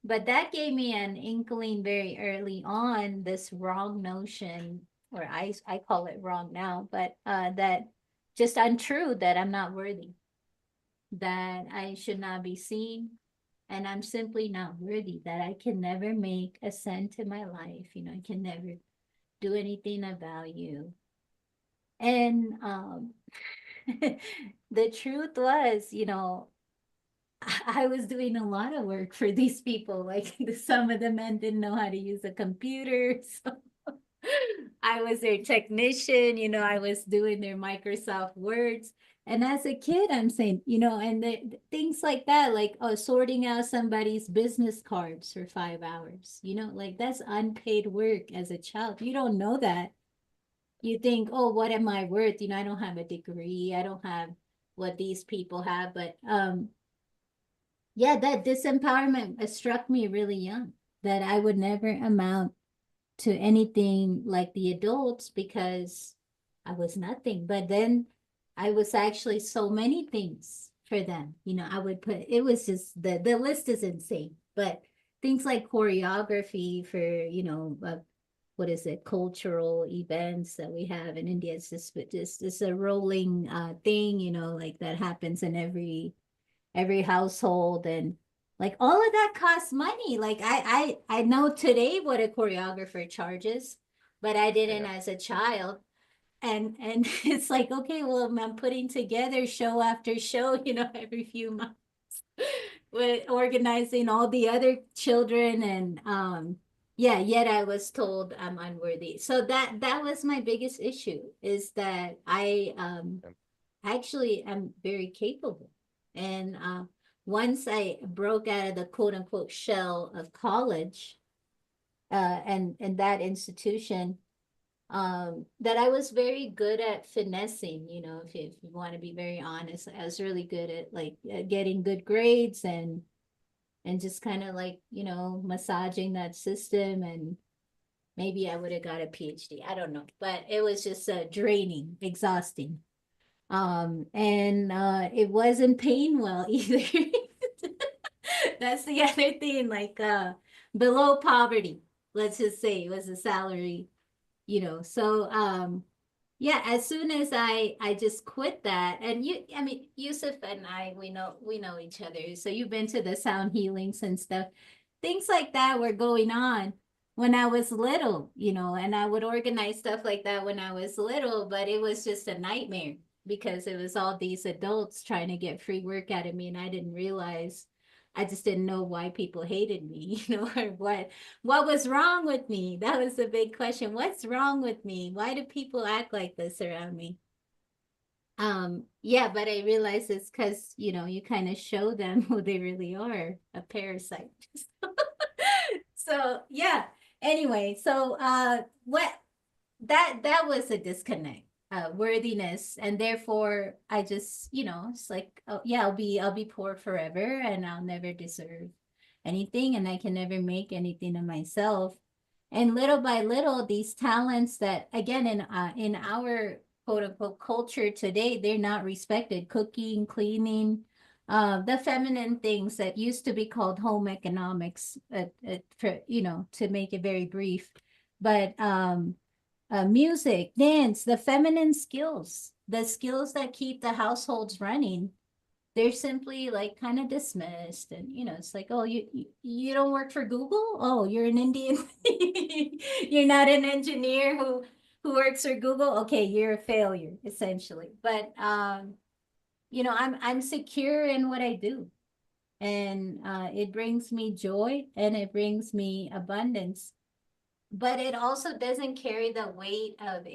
But that gave me an inkling very early on, this wrong notion, or I call it wrong now, but that just untrue, that I'm not worthy, that I should not be seen, and I'm simply not worthy, that I can never make ascent in my life. I can never do anything of value. And the truth was, I was doing a lot of work for these people. Like some of the men didn't know how to use a computer. So I was their technician, I was doing their Microsoft Words. And as a kid, I'm saying, and things like that, like sorting out somebody's business cards for 5 hours, like that's unpaid work as a child. You don't know that. You think, oh, what am I worth? I don't have a degree. I don't have what these people have. But yeah, that disempowerment struck me really young, that I would never amount to anything like the adults because I was nothing. But then I was actually so many things for them. I would put, it was just, the list is insane, but things like choreography for, what is it, cultural events that we have in India. It's just a rolling thing, like that happens in every household. And Like all of that costs money. Like I know today what a choreographer charges, but I didn't Yeah. as a child. And it's like, okay, well, I'm putting together show after show, every few months with organizing all the other children and yeah, yet I was told I'm unworthy. So that was my biggest issue, is that I Yeah. actually am very capable. And once I broke out of the quote unquote shell of college and that institution, that I was very good at finessing, if you want to be very honest. I was really good at like getting good grades and just kind of like, massaging that system, and maybe I would have got a PhD. I don't know, but it was just draining, exhausting. And it wasn't paying well either. That's the other thing, like below poverty, let's just say, was a salary, so yeah, as soon as I just quit that. And I mean, Yusuf and I, we know each other, so you've been to the sound healings and stuff. Things like that were going on when I was little, and I would organize stuff like that when I was little, but it was just a nightmare because it was all these adults trying to get free work out of me, and I just didn't know why people hated me, or what was wrong with me. That was the big question. What's wrong with me? Why do people act like this around me? Yeah, but I realized it's because, you kind of show them who they really are, a parasite. So yeah. Anyway, so what that was a disconnect, worthiness, and therefore I just, it's like, oh yeah, I'll be poor forever, and I'll never deserve anything, and I can never make anything of myself. And little by little, these talents that, again, in our quote unquote culture today, they're not respected. Cooking, cleaning, the feminine things that used to be called home economics, for, to make it very brief. But music, dance, the feminine skills, the skills that keep the households running, they're simply like kind of dismissed. And it's like, oh, you don't work for Google? Oh, you're an Indian. You're not an engineer who works for Google? Okay, you're a failure, essentially. But I'm secure in what I do. And it brings me joy, and it brings me abundance. But it also doesn't carry the weight of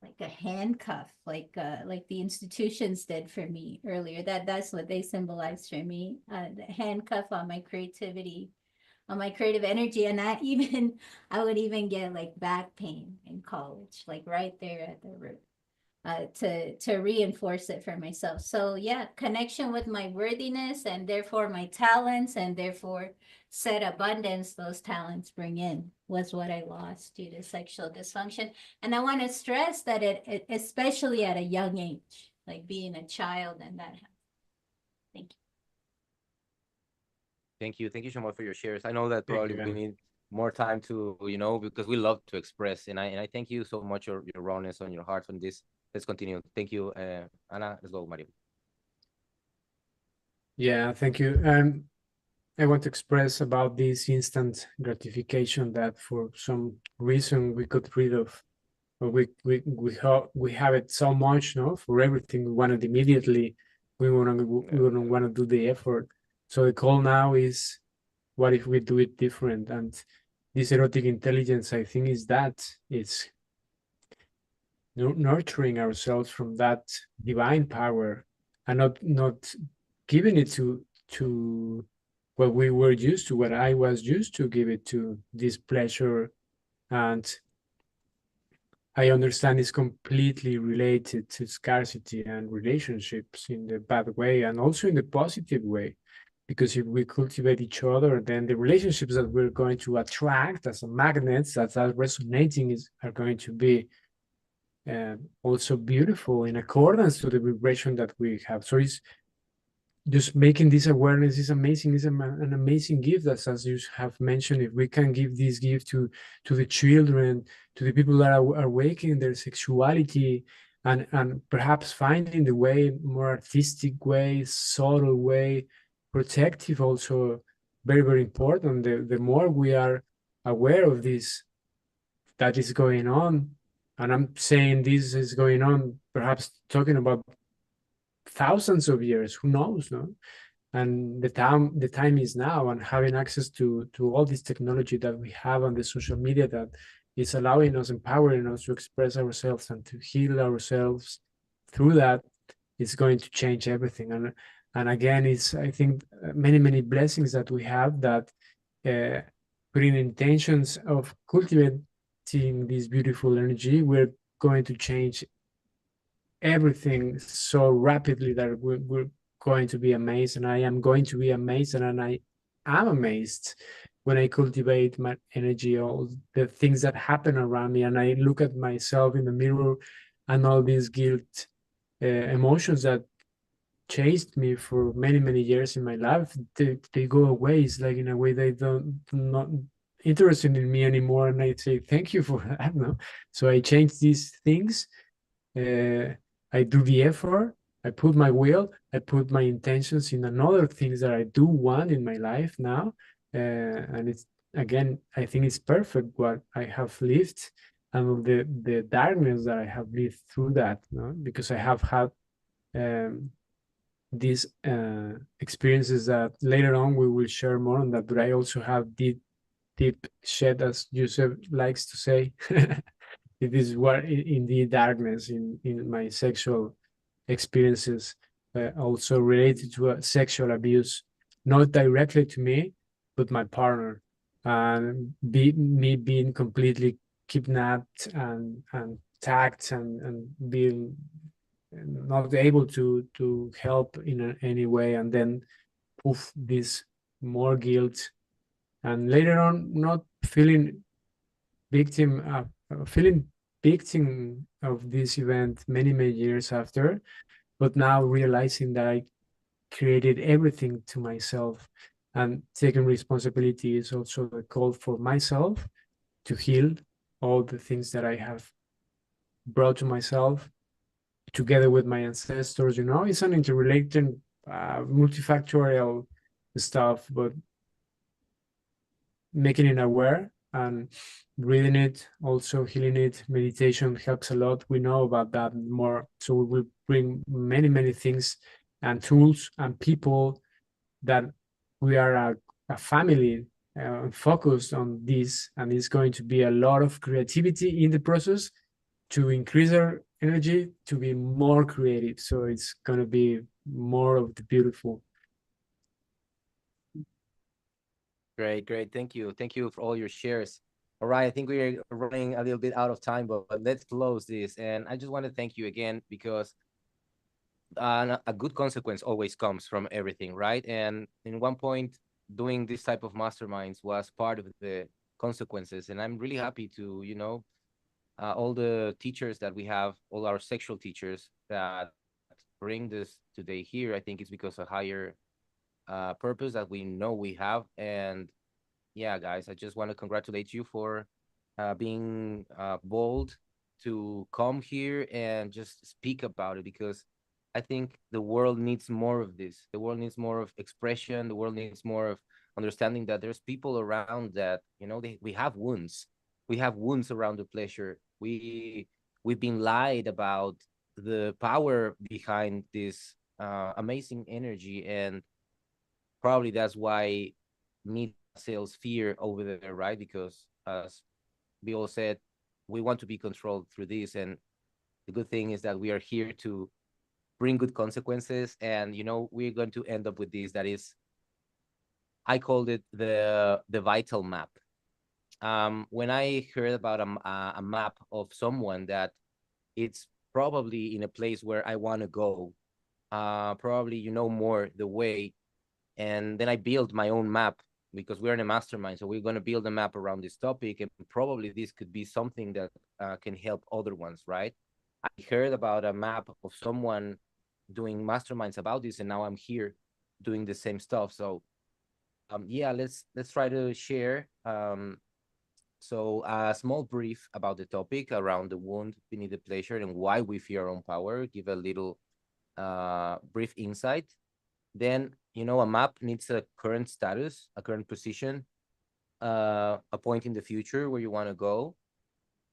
like a handcuff, like the institutions did for me earlier. That's what they symbolized for me. The handcuff on my creativity, on my creative energy. And I would even get like back pain in college, like right there at the root. To reinforce it for myself. So yeah, connection with my worthiness, and therefore my talents, and therefore said abundance those talents bring in, was what I lost due to sexual dysfunction. And I want to stress that it especially at a young age, like being a child, and that happened. Thank you. Thank you so much for your shares. I know that probably we Thank you. need more time to, because we love to express, and I thank you so much, your rawness on your heart on this. Let's continue. Thank you, Ana. Let's go, Mario. Yeah, thank you. I want to express about this instant gratification that for some reason we got rid of, or we have it so much, no, for everything we wanted immediately. We don't want to do the effort. So the call now is, what if we do it different? And this erotic intelligence, I think, is that it's nurturing ourselves from that divine power, and not giving it to what we were used to, what I was used to give it to, this pleasure. And I understand it's completely related to scarcity and relationships in the bad way, and also in the positive way. Because if we cultivate each other, then the relationships that we're going to attract as a magnets, that are resonating, are going to be also beautiful, in accordance to the vibration that we have. So it's just making this awareness is amazing. It's an amazing gift, as you have mentioned. If we can give this gift to the children, to the people that are awakening their sexuality, and perhaps finding the way, more artistic way, subtle way, protective also, very, very important. The more we are aware of this, that is going on, and I'm saying this is going on, perhaps talking about thousands of years, who knows, no? And the time is now, and having access to all this technology that we have on the social media that is allowing us, empowering us to express ourselves and to heal ourselves through that, is going to change everything. And again, it's, I think, many, many blessings that we have, that putting intentions of cultivating this beautiful energy, we're going to change everything so rapidly that we're going to be amazed, and I am going to be amazed, and I am amazed when I cultivate my energy, all the things that happen around me, and I look at myself in the mirror, and all these guilt emotions that chased me for many, many years in my life, they go away. It's like, in a way, they don't not interested in me anymore, and I say thank you for that. No, so I change these things. I do the effort, I put my will, I put my intentions in another things that I do want in my life now. And it's, again, I think it's perfect what I have lived, and the darkness that I have lived through that, no? Because I have had these experiences that later on we will share more on that, but I also have deep shed, as Joseph likes to say. It is what in the darkness in my sexual experiences, also related to sexual abuse, not directly to me, but my partner, and me being completely kidnapped and tagged, and being not able to help in any way, and then poof, this more guilt, and later on not feeling victim feeling victim of this event many years after, but now realizing that I created everything to myself, and taking responsibility is also a call for myself to heal all the things that I have brought to myself together with my ancestors. It's an interrelated multifactorial stuff, but making it aware and reading it, also healing it, meditation helps a lot. We know about that more, so we will bring many things and tools and people that we are a family focused on this, and it's going to be a lot of creativity in the process to increase our energy to be more creative. So it's going to be more of the beautiful. Great. Thank you. Thank you for all your shares. All right, I think we're running a little bit out of time, but let's close this. And I just want to thank you again, because a good consequence always comes from everything, right? And in one point, doing this type of masterminds was part of the consequences. And I'm really happy to, all the teachers that we have, all our sexual teachers that bring this today here. I think it's because of higher purpose that we know we have. And yeah, guys, I just want to congratulate you for being bold to come here and just speak about it, because I think the world needs more of this. The world needs more of expression. The world needs more of understanding that there's people around that, we have wounds. We have wounds around the pleasure. We've been lied about the power behind this amazing energy, and probably that's why media sales fear over there, right? Because as we all said, we want to be controlled through this. And the good thing is that we are here to bring good consequences. And, we're going to end up with this. That is, I called it the vital map. When I heard about a map of someone that it's probably in a place where I want to go, probably more the way. And then I built my own map, because we're in a mastermind. So we're going to build a map around this topic. And probably this could be something that can help other ones, right? I heard about a map of someone doing masterminds about this, and now I'm here doing the same stuff. So yeah, let's try to share So a small brief about the topic around the wound beneath the pleasure and why we fear our own power, give a little brief insight. Then, a map needs a current status, a current position, a point in the future where you want to go.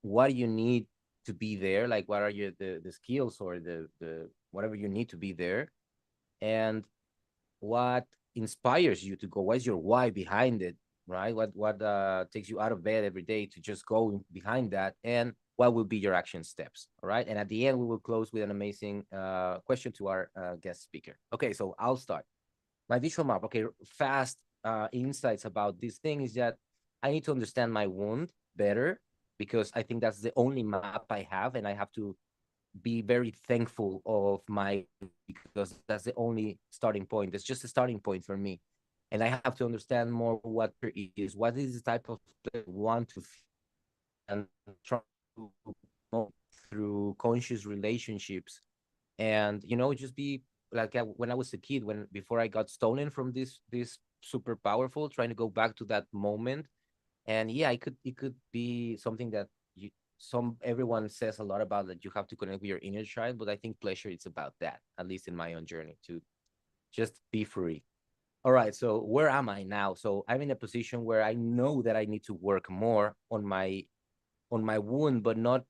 What do you need to be there? Like, what are the skills or the whatever you need to be there? And what inspires you to go? What is your why behind it, right? What takes you out of bed every day to just go behind that? And what will be your action steps, all right? And at the end, we will close with an amazing question to our guest speaker. Okay, so I'll start. My visual map, okay, fast insights about this thing is that I need to understand my wound better because I think that's the only map I have, and I have to be very thankful of my, because that's the only starting point. It's just a starting point for me. And I have to understand more what it is, what is the type of play I want to feel, and try to go through conscious relationships. And just be like when I was a kid, when before I got stolen from this super powerful, trying to go back to that moment. And yeah, it could be something that everyone says a lot about, that you have to connect with your inner child, but I think pleasure it's about that, at least in my own journey, to just be free. All right, so where am I now? So I'm in a position where I know that I need to work more on my wound, but not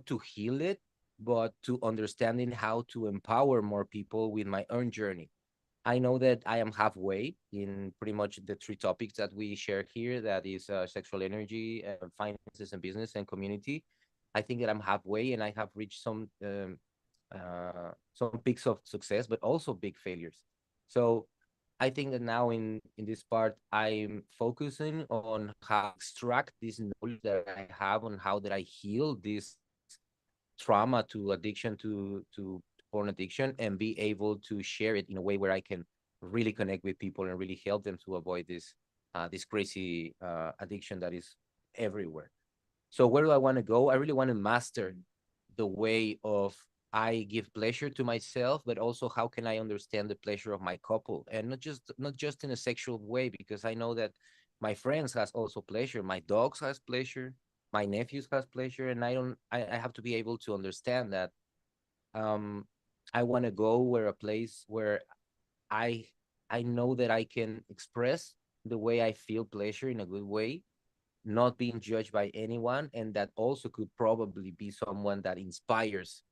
to heal it, but to understanding how to empower more people with my own journey. I know that I am halfway in pretty much the three topics that we shared here. That is sexual energy, finances and business, and community. I think that I'm halfway, and I have reached some peaks of success, but also big failures. So I think that now in this part, I'm focusing on how to extract this knowledge that I have on how that I heal this trauma to addiction, to porn addiction, and be able to share it in a way where I can really connect with people and really help them to avoid this crazy addiction that is everywhere. So where do I want to go? I really want to master the way of I give pleasure to myself, but also how can I understand the pleasure of my couple, and not just in a sexual way, because I know that my friends has also pleasure, my dogs has pleasure, my nephews has pleasure, and I have to be able to understand that um I want to go where a place where I I know that I can express the way I feel pleasure in a good way, not being judged by anyone, and that also could probably be someone that inspires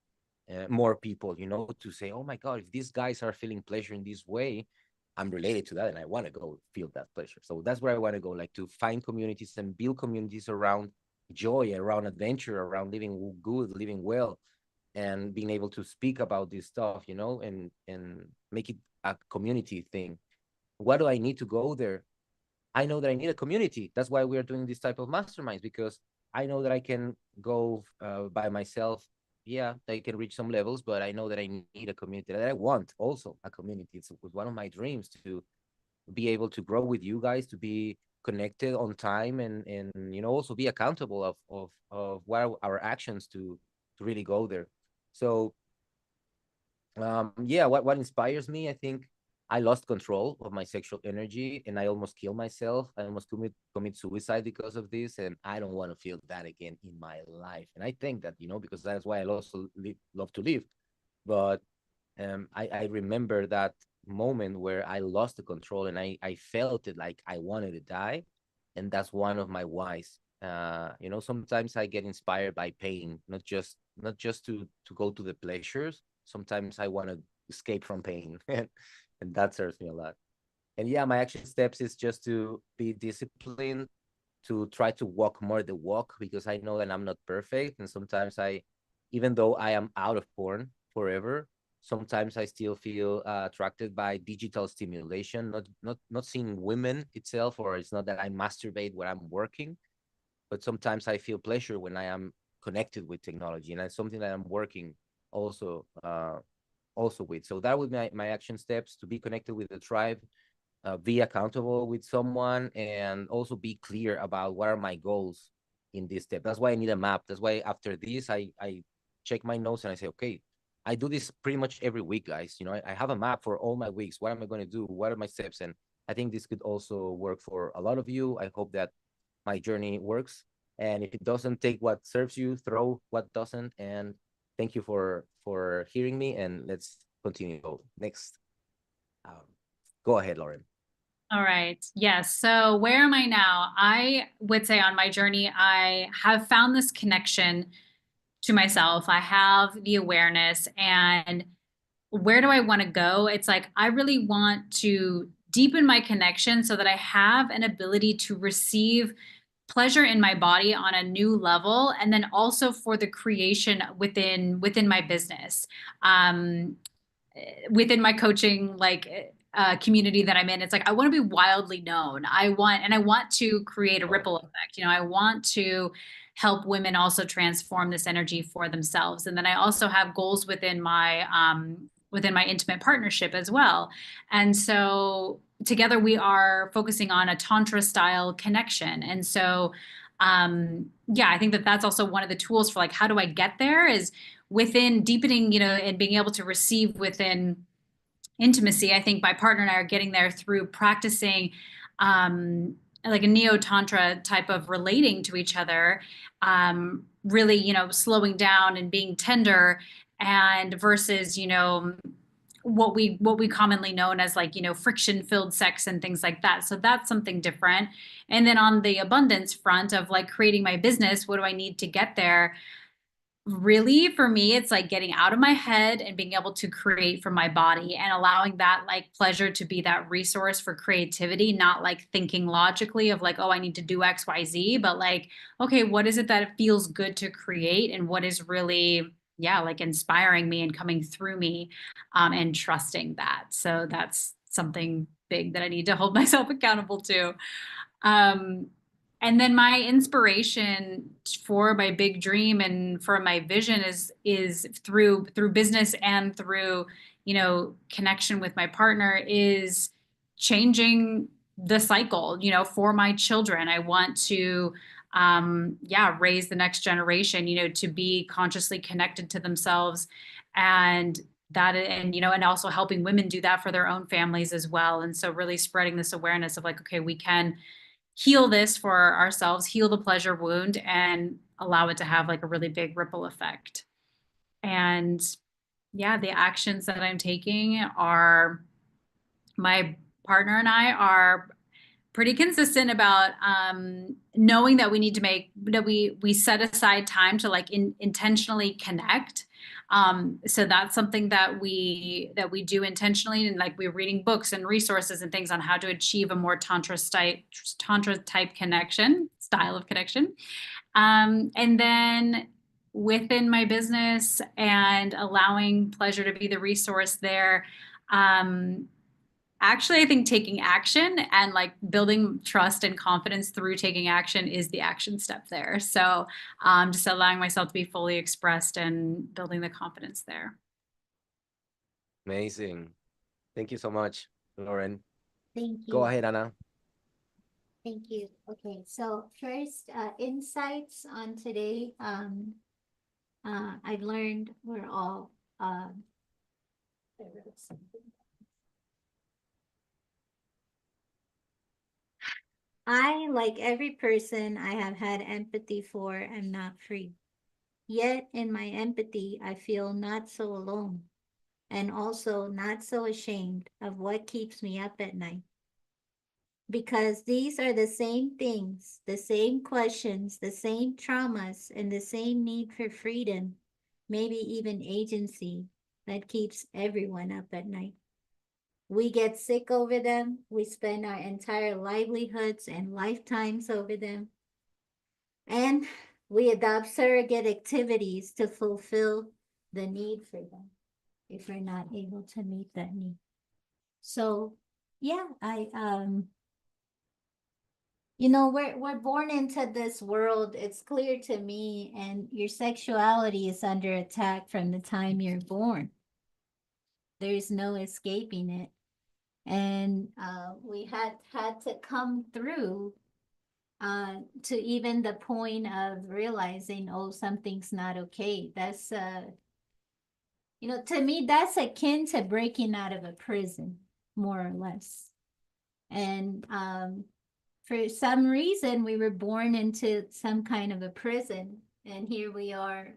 more people, to say, oh my God, if these guys are feeling pleasure in this way, I'm related to that and I want to go feel that pleasure. So that's where I want to go, like to find communities and build communities around joy, around adventure, around living good, living well, and being able to speak about this stuff, and make it a community thing. What do I need to go there? I know that I need a community. That's why we are doing this type of masterminds, because I know that I can go by myself. Yeah, I can reach some levels, but I know that I need a community, that I want also a community. It's one of my dreams to be able to grow with you guys, to be connected on time, and also be accountable of what are our actions to really go there. So yeah, what inspires me, I think I lost control of my sexual energy and I almost killed myself. I almost commit suicide because of this, and I don't want to feel that again in my life. And I think that, because that's why I also love to live. But I remember that moment where I lost the control, and I felt it like I wanted to die. And that's one of my whys. Sometimes I get inspired by pain, not just to go to the pleasures. Sometimes I want to escape from pain, and that serves me a lot. And yeah, my action steps is just to be disciplined, to try to walk more the walk, because I know that I'm not perfect. And sometimes even though I am out of porn forever, sometimes I still feel attracted by digital stimulation, not seeing women itself, or it's not that I masturbate when I'm working, but sometimes I feel pleasure when I am connected with technology, and that's something that I'm working also with. So that would be my action steps: to be connected with the tribe, be accountable with someone, and also be clear about what are my goals in this step. That's why I need a map. That's why after this, I check my notes and I say, okay, I do this pretty much every week, guys. I have a map for all my weeks. What am I going to do? What are my steps? And I think this could also work for a lot of you. I hope that my journey works. And if it doesn't, take what serves you, throw what doesn't. And thank you for hearing me. And let's continue. Next, go ahead, Lauren. All right. Yes. So where am I now? I would say on my journey, I have found this connection to myself. I have the awareness, and where do I want to go? It's like, I really want to deepen my connection so that I have an ability to receive pleasure in my body on a new level, and then also for the creation within my business, within my coaching community that I'm in. It's like, I want to be wildly known. I want to create a ripple effect. I want to help women also transform this energy for themselves. And then I also have goals within my intimate partnership as well. And so together we are focusing on a tantra style connection. And so yeah, I think that that's also one of the tools for like, how do I get there, is within deepening, and being able to receive within intimacy. I think my partner and I are getting there through practicing like a neo-tantra type of relating to each other, really, slowing down and being tender, and versus, what we commonly known as like, friction-filled sex and things like that. So that's something different. And then on the abundance front of like creating my business, what do I need to get there? Really, for me, it's like getting out of my head and being able to create from my body, and allowing that like pleasure to be that resource for creativity, not like thinking logically of like, oh, I need to do X, Y, Z, but like, okay, what is it that it feels good to create, and what is really, yeah, like inspiring me and coming through me, and trusting that. So that's something big that I need to hold myself accountable to. And then my inspiration for my big dream and for my vision is through business and through, connection with my partner, is changing the cycle, for my children. I want to, raise the next generation, to be consciously connected to themselves, and and also helping women do that for their own families as well. And so really spreading this awareness of like, okay, we can heal this for ourselves, heal the pleasure wound, and allow it to have like a really big ripple effect. And yeah, the actions that I'm taking are, my partner and I are pretty consistent about knowing that we need to we set aside time to like intentionally connect. So that's something that we do intentionally, and like we're reading books and resources and things on how to achieve a more tantra type connection, style of connection. And then within my business, and allowing pleasure to be the resource there, actually, I think taking action and like building trust and confidence through taking action is the action step there. So just allowing myself to be fully expressed and building the confidence there. Amazing. Thank you so much, Lauren. Thank you. Go ahead, Anna. Thank you. Okay, so first, insights on today. I've learned we're all I wrote something. I, like every person I have had empathy for, am not free. Yet in my empathy, I feel not so alone, and also not so ashamed of what keeps me up at night. Because these are the same things, the same questions, the same traumas, and the same need for freedom, maybe even agency, that keeps everyone up at night. We get sick over them. We spend our entire livelihoods and lifetimes over them. And we adopt surrogate activities to fulfill the need for them if we're not able to meet that need. So yeah, we're born into this world. It's clear to me, and your sexuality is under attack from the time you're born. There's no escaping it. And we had to come through to even the point of realizing, oh, something's not okay. That's to me, that's akin to breaking out of a prison, more or less. And for some reason, we were born into some kind of a prison, and here we are.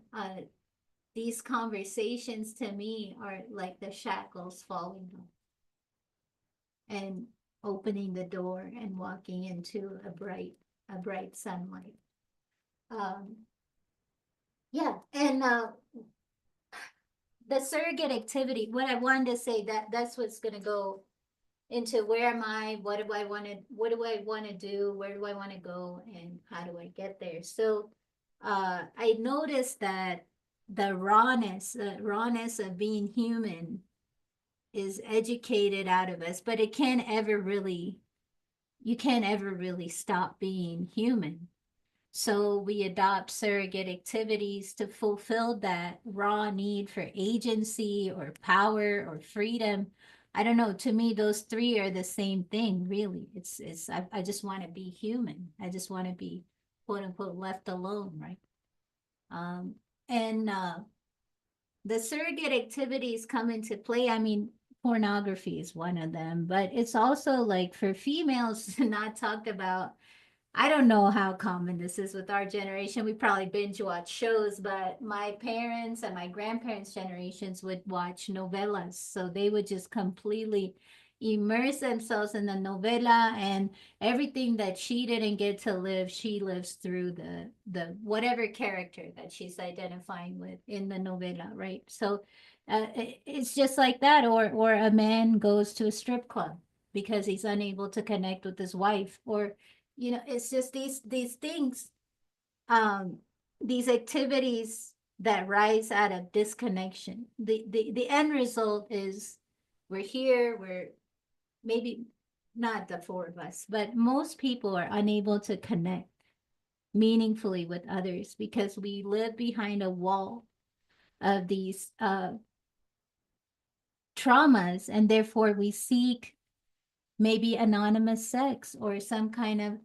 These conversations to me are like the shackles falling off and opening the door and walking into a bright sunlight. Yeah, and the surrogate activity, what I wanted to say, that's what's going to go into where am I, what do I want to do, where do I want to go, and how do I get there. So I noticed that the rawness of being human is educated out of us, but you can't ever really stop being human. So we adopt surrogate activities to fulfill that raw need for agency or power or freedom. I don't know. To me, those three are the same thing, really. I just want to be human. I just want to be, quote unquote, left alone, right? And the surrogate activities come into play. I mean, pornography is one of them, but it's also like for females to not talk about. I don't know how common this is with our generation. We probably binge watch shows, but my parents and my grandparents' generations would watch novelas. So they would just completely immerse themselves in the novela, and everything that she didn't get to live, she lives through the whatever character that she's identifying with in the novela, right? So it's just like that. Or a man goes to a strip club because he's unable to connect with his wife, or it's just these things, these activities that rise out of disconnection. The end result is we're here, we're maybe not the four of us, but most people are unable to connect meaningfully with others because we live behind a wall of these traumas, and therefore we seek maybe anonymous sex or some kind of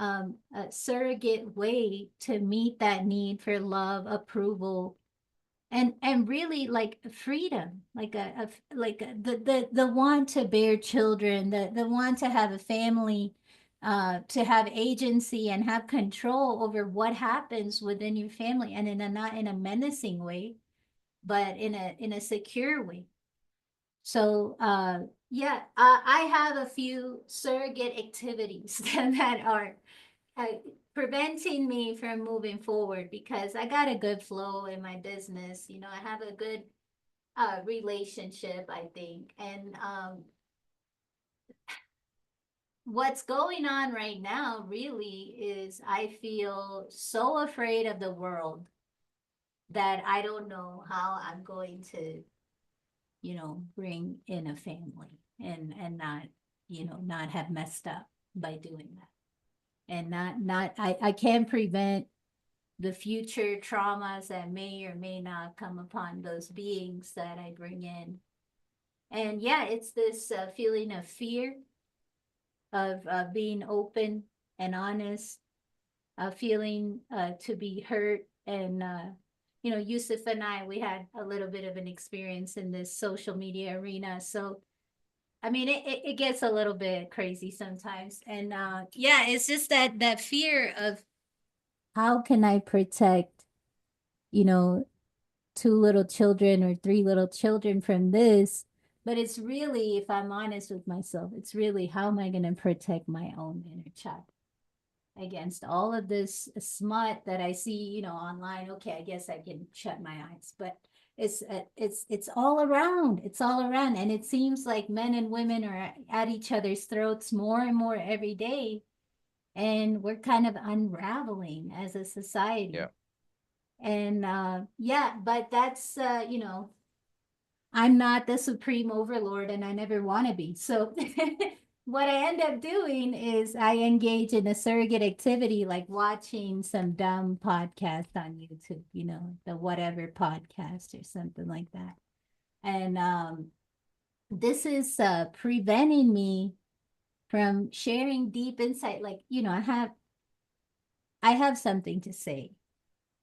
a surrogate way to meet that need for love, approval, and really like freedom, like the want to bear children, the want to have a family, to have agency and have control over what happens within your family, and not in a menacing way, but in a secure way. So yeah, I have a few surrogate activities that are preventing me from moving forward because I got a good flow in my business. I have a good relationship, I think. And what's going on right now really is I feel so afraid of the world that I don't know how I'm going to bring in a family and not have messed up by doing that. And I can't prevent the future traumas that may or may not come upon those beings that I bring in. And yeah, it's this feeling of fear of being open and honest, feeling to be hurt. And Yusuf and I, we had a little bit of an experience in this social media arena. So, I mean, it gets a little bit crazy sometimes. And yeah, it's just that fear of how can I protect, 2 little children or 3 little children from this? But it's really, if I'm honest with myself, it's really how am I going to protect my own inner child against all of this smut that I see, online. Okay, I guess I can shut my eyes, but it's all around. It's all around, and it seems like men and women are at each other's throats more and more every day, and we're kind of unraveling as a society. Yeah. And yeah, but that's I'm not the supreme overlord, and I never want to be. So what I end up doing is I engage in a surrogate activity, like watching some dumb podcast on YouTube, the whatever podcast or something like that. And this is preventing me from sharing deep insight. Like, I have something to say,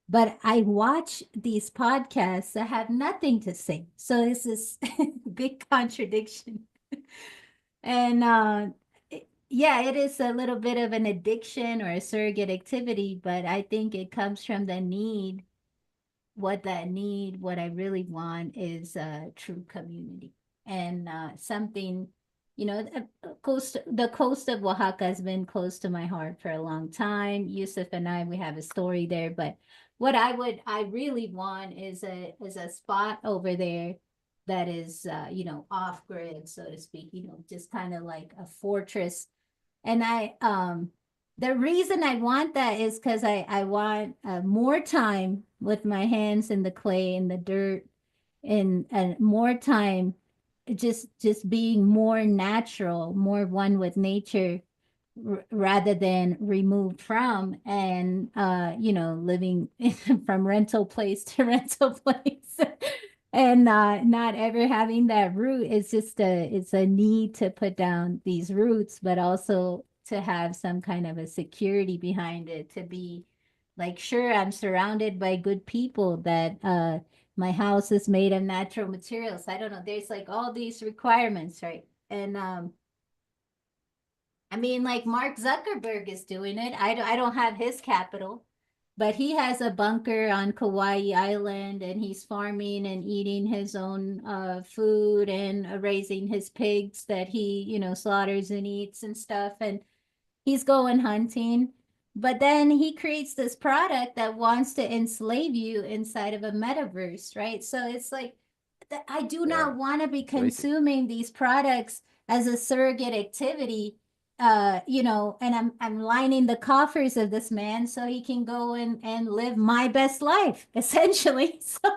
but I watch these podcasts that have nothing to say. So this is big contradiction. And yeah, it is a little bit of an addiction or a surrogate activity, but I think it comes from the need. What I really want is a true community and something, the coast of Oaxaca has been close to my heart for a long time. Yusuf and I, we have a story there, but what I really want is a spot over there that is, off grid, so to speak, just kind of like a fortress. And the reason I want that is because I want more time with my hands in the clay and the dirt, and more time just being more natural, more one with nature, rather than removed from, and living from rental place to rental place. And not ever having that root. It's a need to put down these roots, but also to have some kind of a security behind it, to be like, sure, I'm surrounded by good people, that my house is made of natural materials. I don't know, there's like all these requirements, right? And I mean, like Mark Zuckerberg is doing it. I don't have his capital, but he has a bunker on Kauai Island, and he's farming and eating his own food, and raising his pigs that he, slaughters and eats and stuff. And he's going hunting. But then he creates this product that wants to enslave you inside of a metaverse, right? So it's like, I do not want to be consuming these products as a surrogate activity, and I'm lining the coffers of this man so he can go and live my best life, essentially. So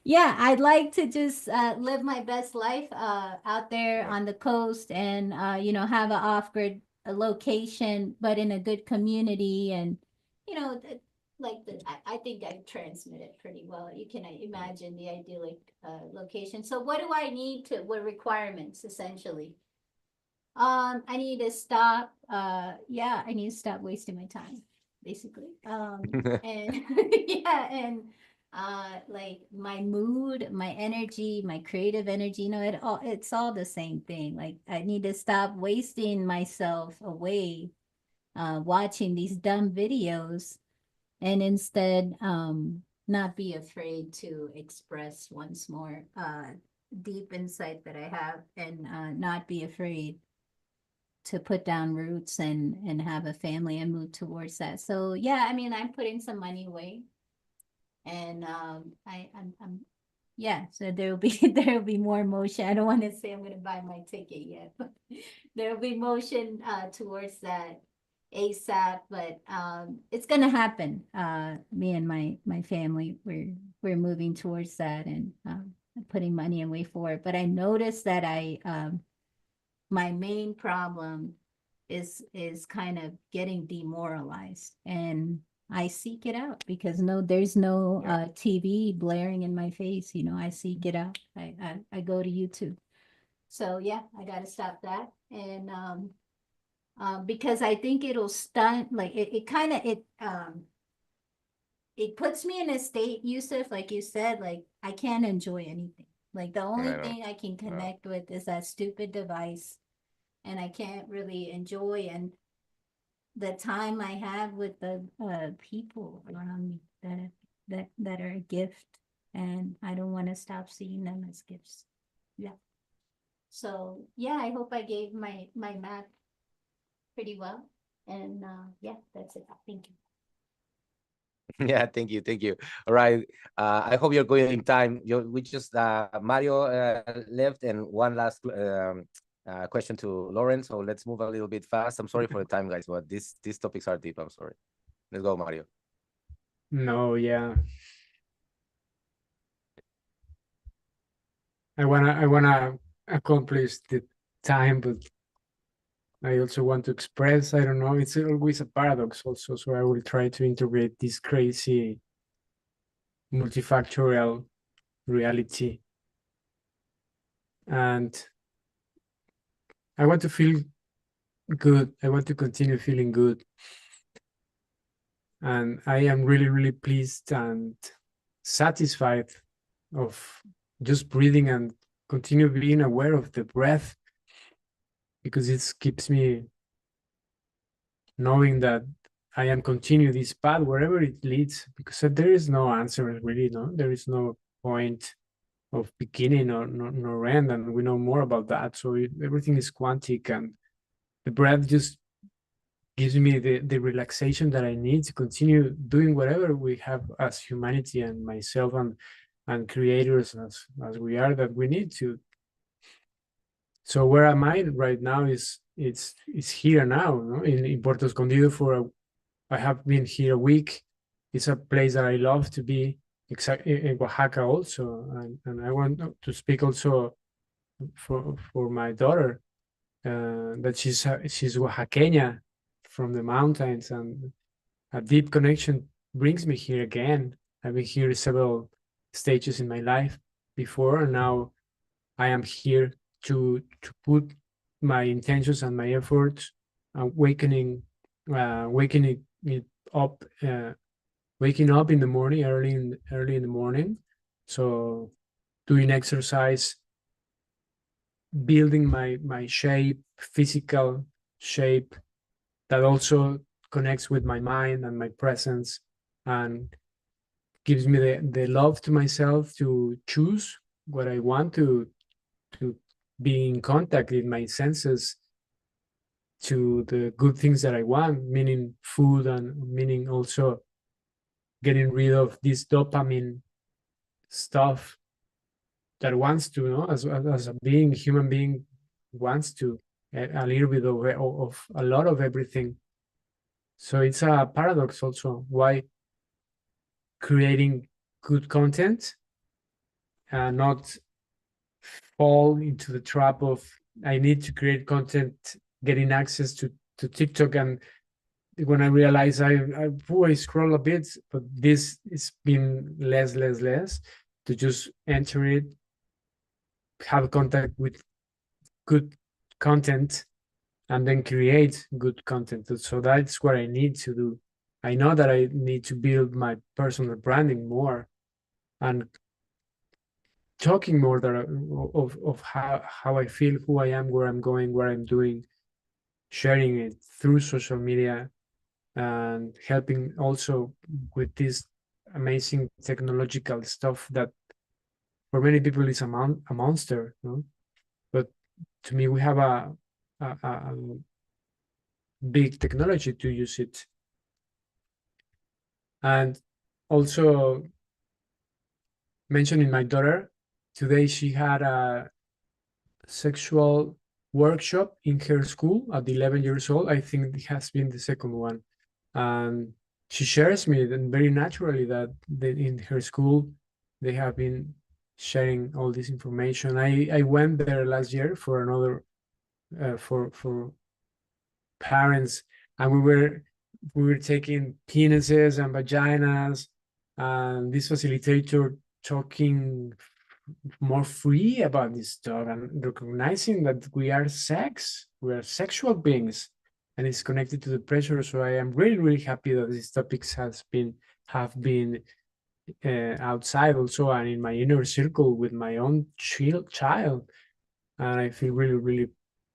yeah, I'd like to just live my best life out there on the coast, and have an off-grid location, but in a good community. And I think I transmit it pretty well. You can imagine the idyllic location. So what do I need what requirements, essentially? I need to stop, I need to stop wasting my time, basically. And yeah, and like my mood, my energy, my creative energy, it's all the same thing. Like, I need to stop wasting myself away watching these dumb videos, and instead not be afraid to express once more deep insight that I have, and not be afraid to put down roots and have a family and move towards that. So yeah, I mean, I'm putting some money away, and I'm yeah, so there'll be more motion. I don't want to say I'm going to buy my ticket yet, but there'll be motion towards that ASAP. But it's going to happen. Me and my family, we're moving towards that, and putting money away for it. But I noticed that my main problem is kind of getting demoralized, and I seek it out, because there's no TV blaring in my face. I seek it out. I go to YouTube. So yeah, I got to stop that. And because I think it'll stunt, like it puts me in a state, Yusuf, like you said, like I can't enjoy anything. Like the only thing I can connect with is that stupid device, and I can't really enjoy and the time I have with the people around me that are a gift, and I don't want to stop seeing them as gifts. Yeah. So yeah, I hope I gave my map pretty well, and yeah, that's it. Thank you. Yeah, thank you. All right, I hope you're going in time. We just Mario left, and one last question to Lauren. So let's move a little bit fast. I'm sorry for the time, guys, but these topics are deep. I'm sorry. Let's go, Mario. No, yeah. I wanna accomplish the time, but I also want to express. I don't know. It's always a paradox, also. So I will try to integrate this crazy multifactorial reality, and I want to feel good. I want to continue feeling good. And I am really, really pleased and satisfied of just breathing and continue being aware of the breath, because it keeps me knowing that I am continue this path wherever it leads, because there is no answer really, no, there is no point of beginning or no end, and we know more about that. So everything is quantic, and the breath just gives me the relaxation that I need to continue doing whatever we have as humanity and myself and creators as we are, that we need to. So where am I right now is it's here now, no? In Puerto Escondido I have been here a week. It's a place that I love to be, in Oaxaca also, and I want to speak also for my daughter, that she's Oaxaqueña from the mountains, and a deep connection brings me here again. I've been here several stages in my life before, and now I am here to put my intentions and my efforts, waking it up, waking up in the morning, early in the morning. So doing exercise, building my shape, physical shape, that also connects with my mind and my presence, and gives me the love to myself to choose what I want to be in contact with my senses to the good things that I want, meaning food, and meaning also getting rid of this dopamine stuff that wants to, you know, as a being, human being wants to a little bit of a lot of everything. So it's a paradox also why creating good content and not fall into the trap of I need to create content, getting access to TikTok, and when I realize I scroll a bit, but this is been less to just enter it, have contact with good content, and then create good content. So that's what I need to do. I know that I need to build my personal branding more, and talking more of how I feel, who I am, where I'm going, what I'm doing, sharing it through social media, and helping also with this amazing technological stuff that for many people is a monster, no? But to me, we have a big technology to use it. And also mentioning my daughter, today she had a sexual workshop in her school at 11 years old. I think it has been the second one. And she shares me then very naturally that in her school, they have been sharing all this information. I went there last year for another, for parents, and we were taking penises and vaginas, and this facilitator talking more free about this stuff and recognizing that we are sexual beings, and it's connected to the pressure. So I am really happy that these topics have been outside also, and in my inner circle with my own child, and I feel really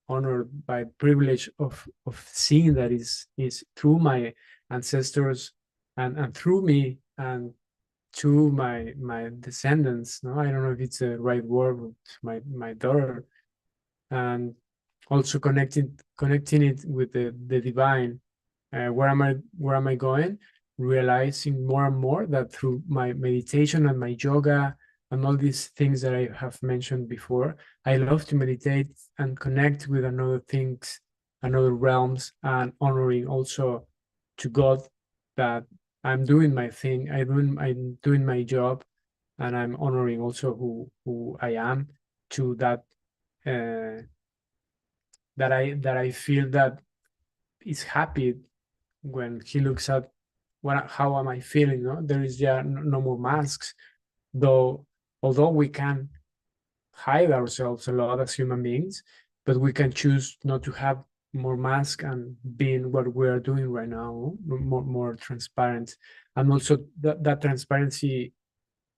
honored by privilege of seeing that is through my ancestors and through me and to my descendants. No, I don't know if it's the right word, but my daughter, and also connecting it with the divine. Where am I going? Realizing more and more that through my meditation and my yoga and all these things that I have mentioned before, I love to meditate and connect with another things, another realms, and honoring also to God that I'm doing my thing, I'm doing my job, and I'm honoring also who I am, to that that I feel that is happy when he looks at how am I feeling. No, there is no more masks, although we can hide ourselves a lot as human beings, but we can choose not to have more mask and being what we are doing right now, more transparent. And also that transparency,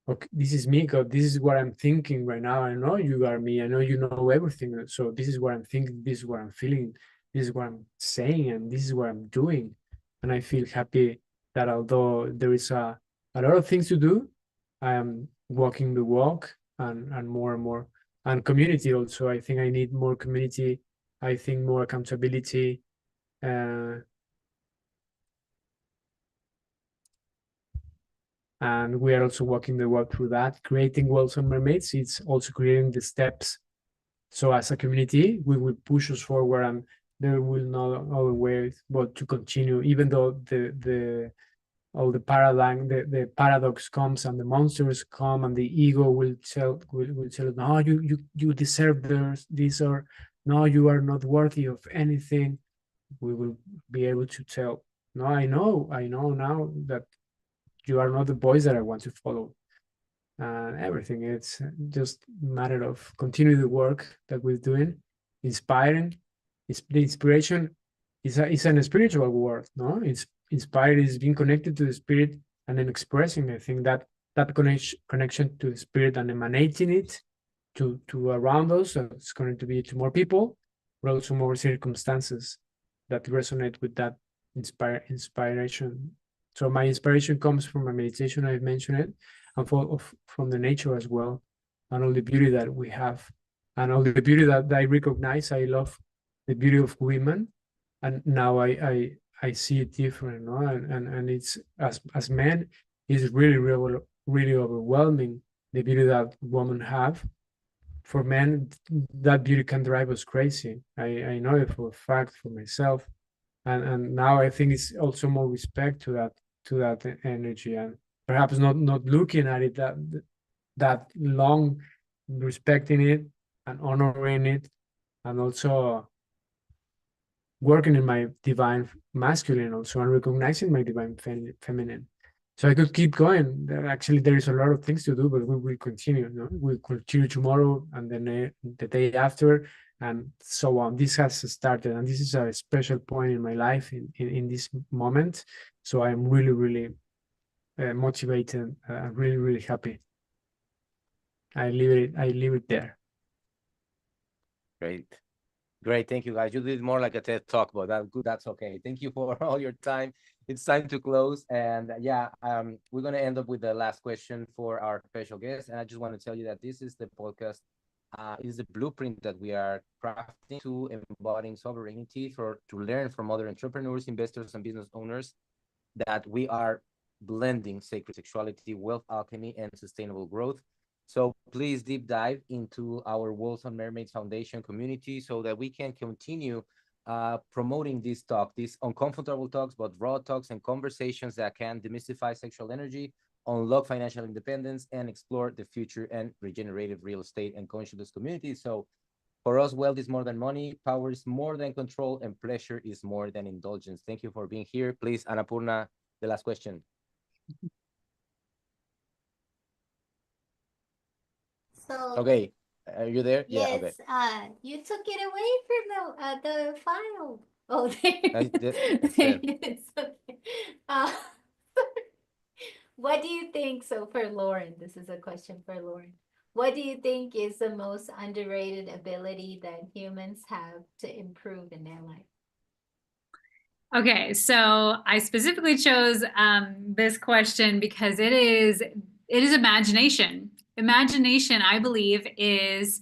okay, this is me, God, this is what I'm thinking right now. I know you are me, I know you know everything, so this is what I'm thinking, this is what I'm feeling, this is what I'm saying, and this is what I'm doing. And I feel happy that although there is a lot of things to do, I am walking the walk, and more and more. And community also, I think I need more community. I think more accountability. And we are also walking the walk through that. Creating Worlds and Mermaids, it's also creating the steps. So as a community, we will push us forward, and there will not other way but to continue, even though the all the paradigm, the paradox comes, and the monsters come, and the ego will tell no, you deserve this, or no, you are not worthy of anything. We will be able to tell, no, I know now that you are not the voice that I want to follow. And everything, it's just a matter of continue the work that we're doing, inspiring. It's the inspiration is an spiritual word, no? It's inspired is being connected to the spirit and then expressing. I think that connection to the spirit and emanating it to around us. So it's going to be to more people, but also more circumstances that resonate with that inspiration. So my inspiration comes from my meditation. I've mentioned it, and from the nature as well, and all the beauty that we have, and all the beauty that I recognize. I love the beauty of women, and now I see it different, no? And it's as men, it's really overwhelming the beauty that women have. For men, that beauty can drive us crazy. I know it for a fact for myself, and now I think it's also more respect to that energy, and perhaps not looking at it that long, respecting it and honoring it, and also working in my divine masculine also, and recognizing my divine feminine. So I could keep going. Actually, there is a lot of things to do, but we will continue. No? We'll continue tomorrow, and then the day after, and so on. This has started, and this is a special point in my life in this moment. So I'm really motivated, really happy. I leave it there. Great, thank you, guys. You did more like a TED talk, but that's okay. Thank you for all your time. It's time to close, and yeah, we're gonna end up with the last question for our special guest. And I just want to tell you that this is the podcast, is the blueprint that we are crafting to embodying sovereignty to learn from other entrepreneurs, investors, and business owners that we are blending sacred sexuality, wealth alchemy, and sustainable growth. So please deep dive into our Wolves and Mermaids Foundation community so that we can continue promoting this talk, these uncomfortable talks, but raw talks and conversations that can demystify sexual energy, unlock financial independence, and explore the future and regenerative real estate and conscious communities. So for us, wealth is more than money, power is more than control, and pleasure is more than indulgence. Thank you for being here. Please, Annapurna, the last question. So Okay, are you there? yes, Yeah, okay. You took it away from the file. Oh, there. It's there. It's okay. Uh, what do you think? So for Lauren, this is a question for Lauren. What do you think is the most underrated ability that humans have to improve in their life? Okay, so I specifically chose this question because it is imagination. Imagination, I believe, is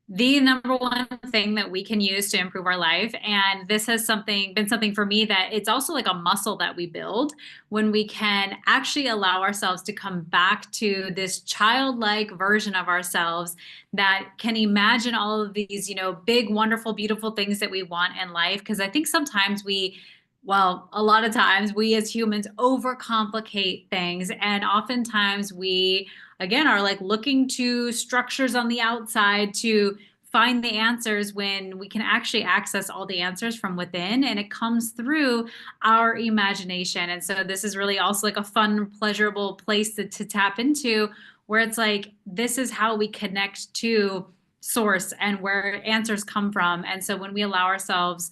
the number one thing that we can use to improve our life. And this has been something for me that it's also like a muscle that we build when we can actually allow ourselves to come back to this childlike version of ourselves that can imagine all of these, big, wonderful, beautiful things that we want in life. Because I think sometimes a lot of times we as humans overcomplicate things. And oftentimes we, again, are like looking to structures on the outside to find the answers when we can actually access all the answers from within, and it comes through our imagination. And so this is really also like a fun, pleasurable place to tap into, where it's like, this is how we connect to source and where answers come from. And so when we allow ourselves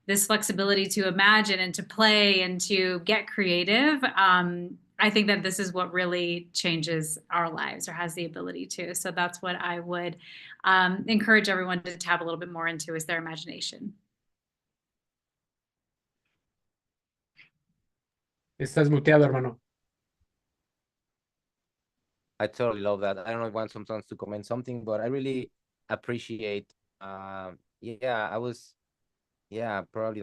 this flexibility to imagine and to play and to get creative, I think that this is what really changes our lives, or has the ability to. So that's what I would encourage everyone to tap a little bit more into, is their imagination. Estás muteado, hermano. I totally love that. I don't know if I want sometimes to comment something, but I really appreciate. Probably that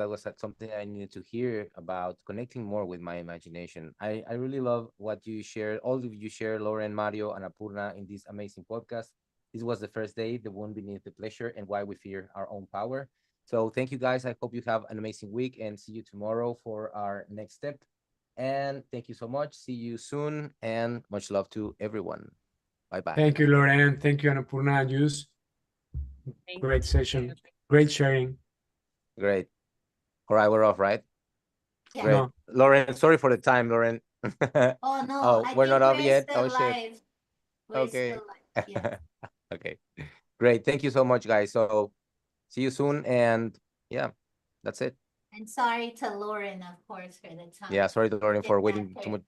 was something I needed to hear about connecting more with my imagination. I really love what you shared, all of you share, Lauren, Mario, and Apurna in this amazing podcast. This was the first day, the one beneath the pleasure, and why we fear our own power. So thank you guys. I hope you have an amazing week and see you tomorrow for our next step. And thank you so much. See you soon and much love to everyone. Bye-bye. Thank you, Lauren. Thank you, Annapurna and Yus. Thank Great you. session. Great sharing. Great. All right, we're off, right? Yeah. Great. No. Lauren, sorry for the time, Lauren. Oh no, Oh, I we're think not off we're yet. still Oh, shit. live. We're Okay. still live. Yeah. Okay. Great. Thank you so much, guys. So see you soon. And yeah, that's it. And sorry to Lauren, of course, for the time. Yeah, sorry to Lauren Did for not waiting hear. too much.